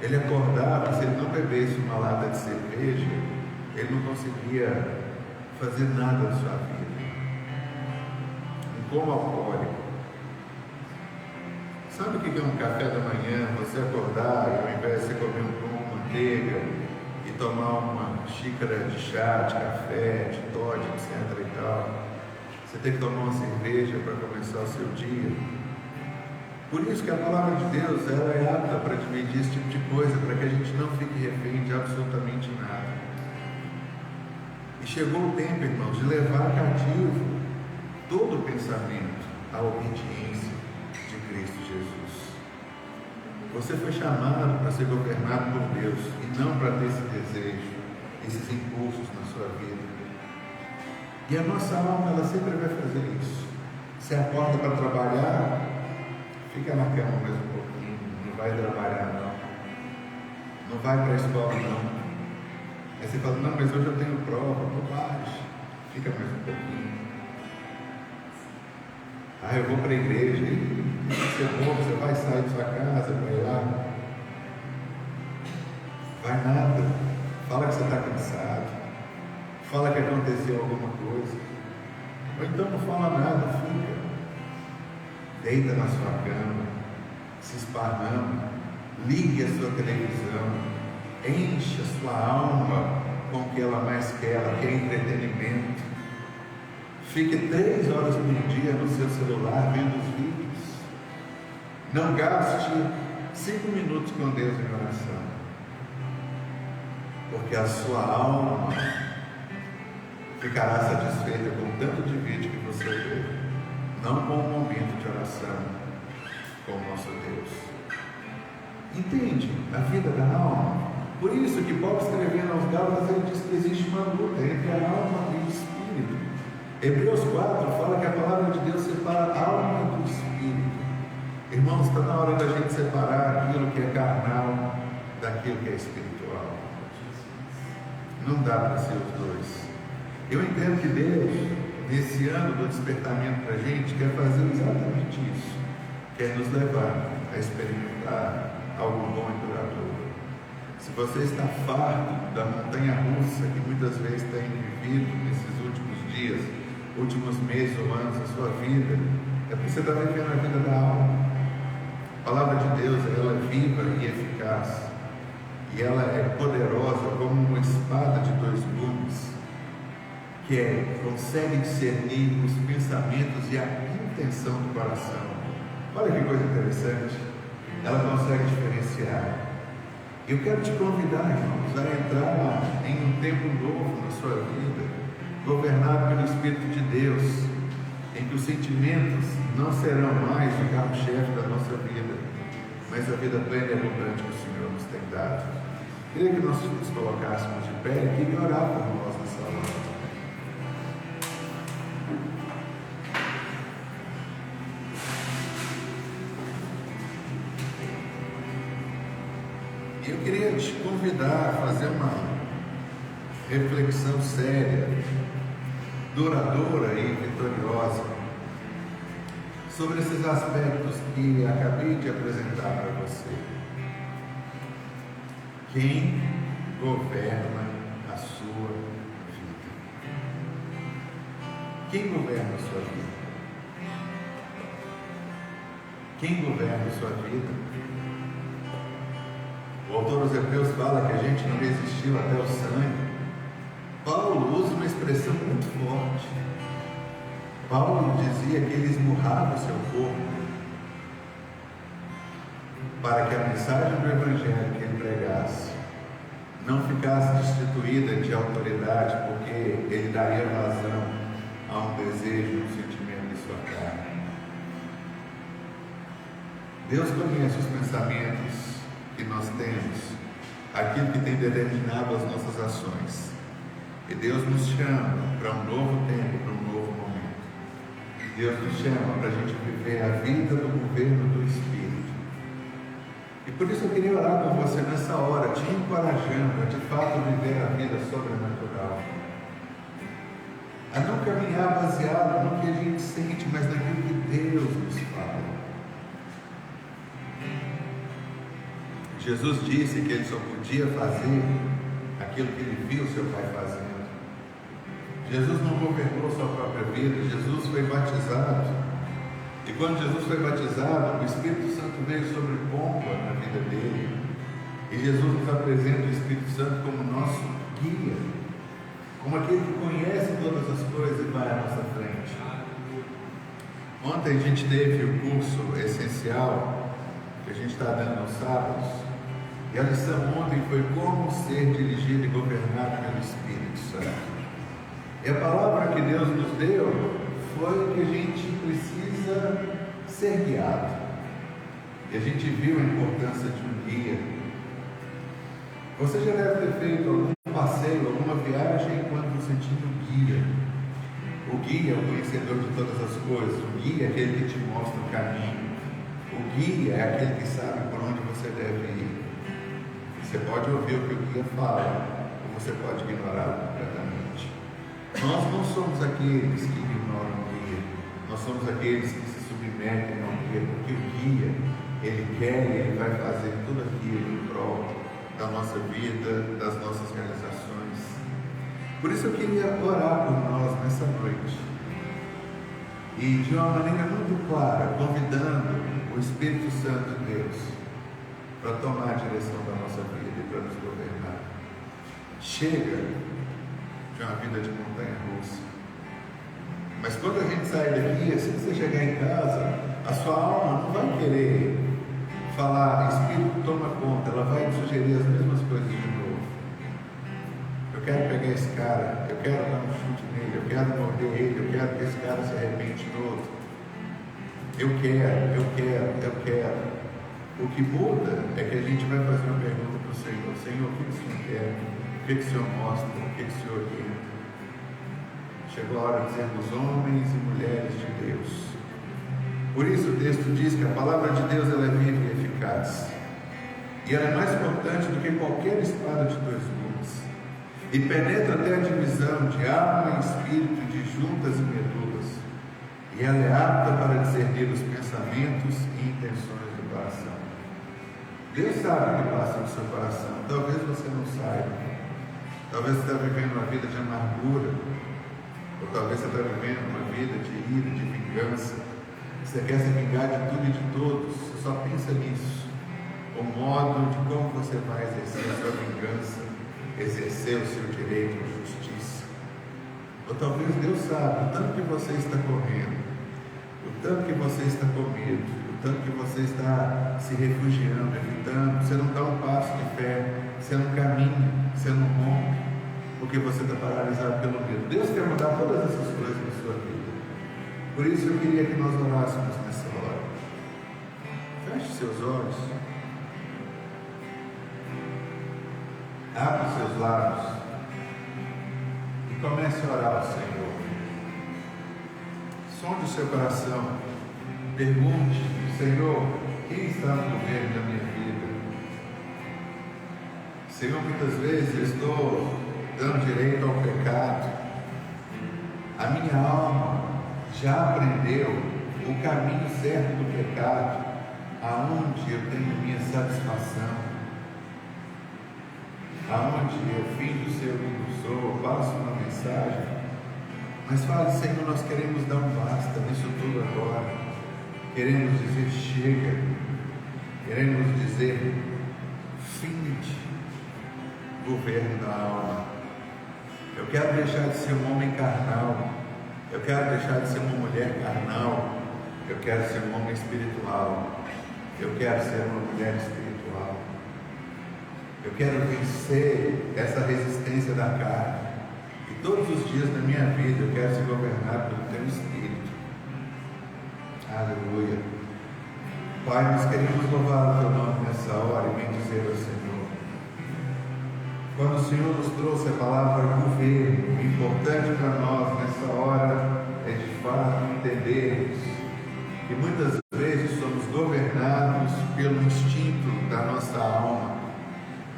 B: Ele acordava, se ele não bebesse uma lata de cerveja, ele não conseguia fazer nada da sua vida. Um coma alcoólico. Sabe o que é um café da manhã? Você acordar e ao invés de você comer um pão com manteiga e tomar uma xícara de chá, de café, de Toddy, etc e tal, você tem que tomar uma cerveja para começar o seu dia. Por isso que a palavra de Deus, ela é apta para dividir esse tipo de coisa, para que a gente não fique refém de absolutamente nada. E chegou o tempo, irmãos, de levar cativo todo o pensamento à obediência de Cristo Jesus. Você foi chamado para ser governado por Deus e não para ter esse desejo esses impulsos na sua vida. E a nossa alma, ela sempre vai fazer isso. Você acorda para trabalhar, fica na cama mais um pouquinho, não vai trabalhar não vai para a escola não. Aí você fala, não, mas hoje eu tenho prova, bobagem, fica mais um pouquinho. Ah, eu vou para a igreja, e você vai sair de sua casa, vai lá. Vai nada, fala que você está cansado, fala que aconteceu alguma coisa, ou então não fala nada, fica, deita na sua cama, se esparrama, ligue a sua televisão, enche a sua alma com o que ela mais quer, ela quer entretenimento. Fique 3 horas por dia no seu celular vendo os vídeos. Não gaste 5 minutos com Deus em oração, porque a sua alma ficará satisfeita com o tanto de vídeo que você vê, não com o momento de oração com o nosso Deus. Entende? A vida da alma. Por isso que Paulo, escrevendo aos Gálatas, ele diz que existe uma luta entre a alma e o espírito. Hebreus 4 fala que a palavra de Deus separa a alma do espírito. Irmãos, está na hora da gente separar aquilo que é carnal daquilo que é espiritual. Não dá para ser os dois. Eu entendo que Deus, nesse ano do despertamento para a gente, quer fazer exatamente isso. Quer nos levar a experimentar algo bom e duradouro. Se você está farto da montanha russa que muitas vezes tem vivido nesses últimos dias, últimos meses ou anos da sua vida, é porque você está vivendo a vida da alma. A palavra de Deus, ela é viva e eficaz, e ela é poderosa como uma espada de 2 gumes, que consegue discernir os pensamentos e a intenção do coração. Olha que coisa interessante, ela consegue diferenciar. Eu quero te convidar, irmãos, a entrar em um tempo novo na sua vida, governado pelo Espírito de Deus, em que os sentimentos não serão mais o carro-chefe da nossa vida, mas a vida plena e abundante que o Senhor nos tem dado. Queria que nós nos colocássemos de pé e queria orar por nós nessa hora. Eu queria te convidar a fazer uma reflexão séria, duradoura e vitoriosa sobre esses aspectos que acabei de apresentar para você. Quem governa a sua vida? Quem governa a sua vida? Quem governa a sua vida? O autor aos Hebreus fala que a gente não resistiu até o sangue. Paulo usa uma expressão muito forte. Paulo dizia que ele esmurrava o seu corpo para que a mensagem do Evangelho que ele pregasse não ficasse destituída de autoridade, porque ele daria vazão a um desejo, um sentimento de sua carne. Deus conhece os pensamentos que nós temos, aquilo que tem determinado as nossas ações. E Deus nos chama para um novo tempo, para um novo momento. Deus nos chama para a gente viver a vida do governo do Espírito. E por isso eu queria orar com você nessa hora, te encorajando a de fato viver a vida sobrenatural. A não caminhar baseado no que a gente sente, mas naquilo que Deus nos fala. Jesus disse que ele só podia fazer aquilo que ele viu seu Pai fazendo. Jesus não governou sua própria vida, Jesus foi batizado. E quando Jesus foi batizado, o Espírito Santo veio sobre pompa na vida dele. E Jesus nos apresenta o Espírito Santo como nosso guia, como aquele que conhece todas as coisas e vai à nossa frente. Ontem a gente teve o curso essencial que a gente está dando aos sábados. E a lição ontem foi como ser dirigido e governado pelo Espírito Santo. E a palavra que Deus nos deu foi que a gente precisa ser guiado. E a gente viu a importância de um guia. Você já deve ter feito algum passeio, alguma sentindo guia. O guia é o conhecedor de todas as coisas. O guia é aquele que te mostra o caminho. O guia é aquele que sabe por onde você deve ir. Você pode ouvir o que o guia fala, ou você pode ignorá-lo completamente. Nós não somos aqueles que ignoram o guia. Nós somos aqueles que se submetem ao guia, porque o guia, ele quer e ele vai fazer tudo aquilo em prol da nossa vida, das nossas realizações. Por isso eu queria orar por nós nessa noite. E de uma maneira muito clara, convidando o Espírito Santo de Deus para tomar a direção da nossa vida e para nos governar. Chega de uma vida de montanha-russa. Mas quando a gente sair daqui, assim que você chegar em casa, a sua alma não vai querer falar, Espírito, toma conta, ela vai sugerir as mesmas coisas de novo. Eu quero pegar esse cara, eu quero dar um chute nele, eu quero morder ele, eu quero que esse cara se arrepende todo. Eu quero. O que muda é que a gente vai fazer uma pergunta para o Senhor: Senhor, o que o Senhor quer? O que o Senhor mostra? O que o Senhor quer? Chegou a hora de sermos homens e mulheres de Deus. Por isso o texto diz que a palavra de Deus ela é viva e eficaz. E ela é mais importante do que qualquer espada de dois gumes. E penetra até a divisão de alma e espírito, de juntas e medulas. E ela é apta para discernir os pensamentos e intenções do coração. Deus sabe o que passa no seu coração. Talvez você não saiba. Talvez você está vivendo uma vida de amargura. Ou talvez você está vivendo uma vida de ira, de vingança. Você quer se vingar de tudo e de todos. Você só pensa nisso. O modo de como você vai exercer a sua vingança, exercer o seu direito à justiça. Ou talvez Deus sabe o tanto que você está correndo, o tanto que você está com medo, o tanto que você está se refugiando, evitando. Você não dá um passo de fé, você não caminha, você não rompe, porque você está paralisado pelo medo. Deus quer mudar todas essas coisas na sua vida. Por isso eu queria que nós orássemos nessa hora. Feche seus olhos. Abra os seus lábios e comece a orar ao Senhor. Sonde o seu coração. Pergunte: Senhor, quem está no governo da minha vida? Senhor, muitas vezes eu estou dando direito ao pecado. A minha alma já aprendeu o caminho certo do pecado, aonde eu tenho minha satisfação, aonde eu finjo ser o que sou, passo uma mensagem, mas fale: Senhor, nós queremos dar um basta nisso tudo agora, queremos dizer chega, queremos dizer finde, governo da alma. Eu quero deixar de ser um homem carnal, eu quero deixar de ser uma mulher carnal, eu quero ser um homem espiritual, eu quero ser uma mulher espiritual. Eu quero vencer essa resistência da carne. E todos os dias da minha vida eu quero ser governado pelo Teu Espírito. Aleluia. Pai, nós queremos louvar o Teu nome nessa hora e bendizer ao Senhor. Quando o Senhor nos trouxe a palavra governo, o importante para nós nessa hora é de fato entendermos que muitas vezes somos governados pelo instinto da nossa alma.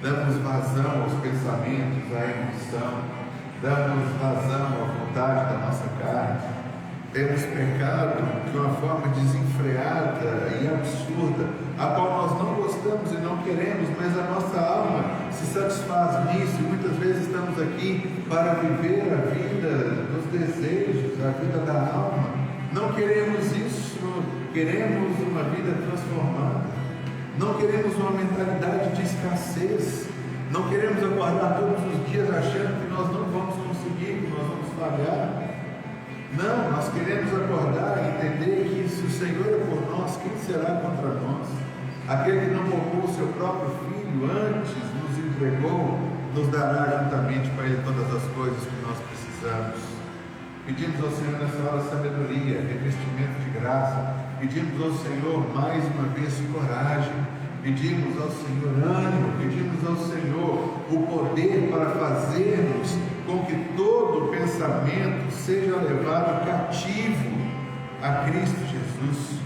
B: Damos vazão aos pensamentos, à emoção, damos vazão à vontade da nossa carne. Temos pecado de uma forma desenfreada e absurda, a qual nós não gostamos e não queremos, mas a nossa alma se satisfaz nisso. E muitas vezes estamos aqui para viver a vida dos desejos, a vida da alma. Não queremos isso, queremos uma vida transformada. Não queremos uma mentalidade de escassez. Não queremos acordar todos os dias achando que nós não vamos conseguir, que nós vamos falhar. Não, nós queremos acordar e entender que se o Senhor é por nós, quem será contra nós? Aquele que não poupou o seu próprio Filho, antes nos entregou, nos dará juntamente para Ele todas as coisas que nós precisamos. Pedimos ao Senhor nessa hora sabedoria, revestimento de graça. Pedimos ao Senhor mais uma vez coragem. Pedimos ao Senhor ânimo. Pedimos ao Senhor o poder para fazermos com que todo pensamento seja levado cativo a Cristo Jesus.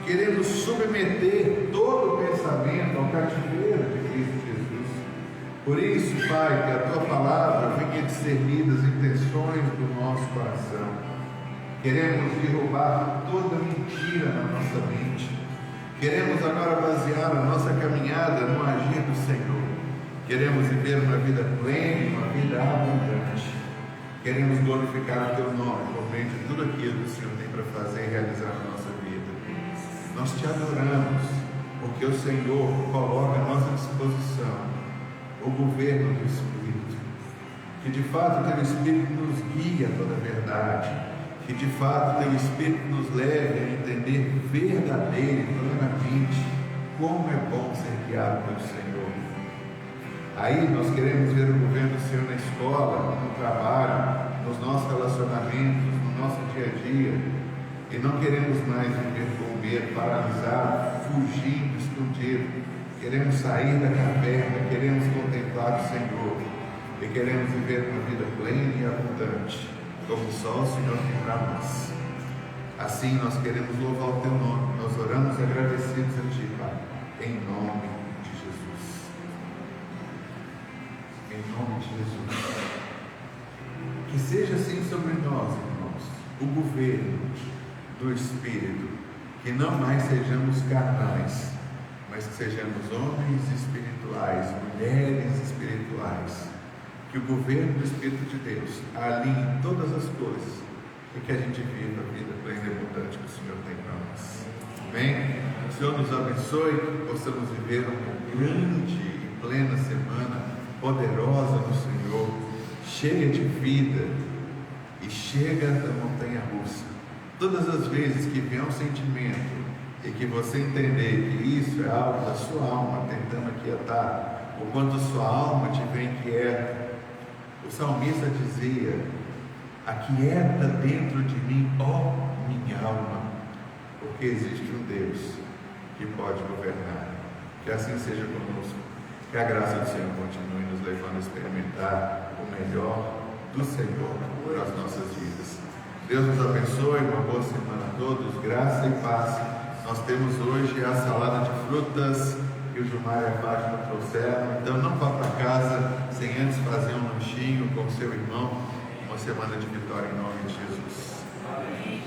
B: Queremos submeter todo pensamento ao cativeiro de Cristo Jesus. Por isso, Pai, que a Tua palavra venha discernir as intenções do nosso coração. Queremos derrubar toda mentira na nossa mente. Queremos agora basear a nossa caminhada no agir do Senhor. Queremos viver uma vida plena, uma vida abundante. Queremos glorificar o Teu nome por meio de tudo aquilo que o Senhor tem para fazer e realizar na nossa vida. Nós Te adoramos, porque o Senhor coloca à nossa disposição o governo do Espírito. Que de fato o Teu Espírito nos guie a toda a verdade. Que de fato o Teu Espírito nos leve a entender verdadeira e plenamente como é bom ser guiado pelo Senhor. Aí nós queremos ver o governo do Senhor na escola, no trabalho, nos nossos relacionamentos, no nosso dia a dia. E não queremos mais viver com medo, paralisado, fugindo, escondido. Queremos sair da caverna, queremos contemplar o Senhor. E queremos viver uma vida plena e abundante, como só o Senhor tem para nós. Assim nós queremos louvar o Teu nome. Nós oramos agradecidos a Ti, Pai, em nome de Jesus. Em nome de Jesus. Que seja assim sobre nós, irmãos, o governo do Espírito, que não mais sejamos carnais, mas que sejamos homens espirituais, mulheres espirituais. Que o governo do Espírito de Deus alinhe todas as coisas e que a gente viva a vida plena e abundante que o Senhor tem para nós. Amém? O Senhor nos abençoe, que possamos viver uma grande e plena semana, poderosa no Senhor, cheia de vida e chega da montanha russa. Todas as vezes que vier um sentimento e que você entender que isso é algo da sua alma tentando aquietar, ou quando sua alma te vem inquieta, o salmista dizia: aquieta dentro de mim, ó minha alma, porque existe um Deus que pode governar. Que assim seja conosco. Que a graça do Senhor continue nos levando a experimentar o melhor do Senhor para as nossas vidas. Deus nos abençoe, uma boa semana a todos, graça e paz. Nós temos hoje a salada de frutas que o Gilmar e a Fátima trouxeram, então não vá para casa sem antes fazer um lanchinho com seu irmão. Uma semana de vitória em nome de Jesus.
A: Amém.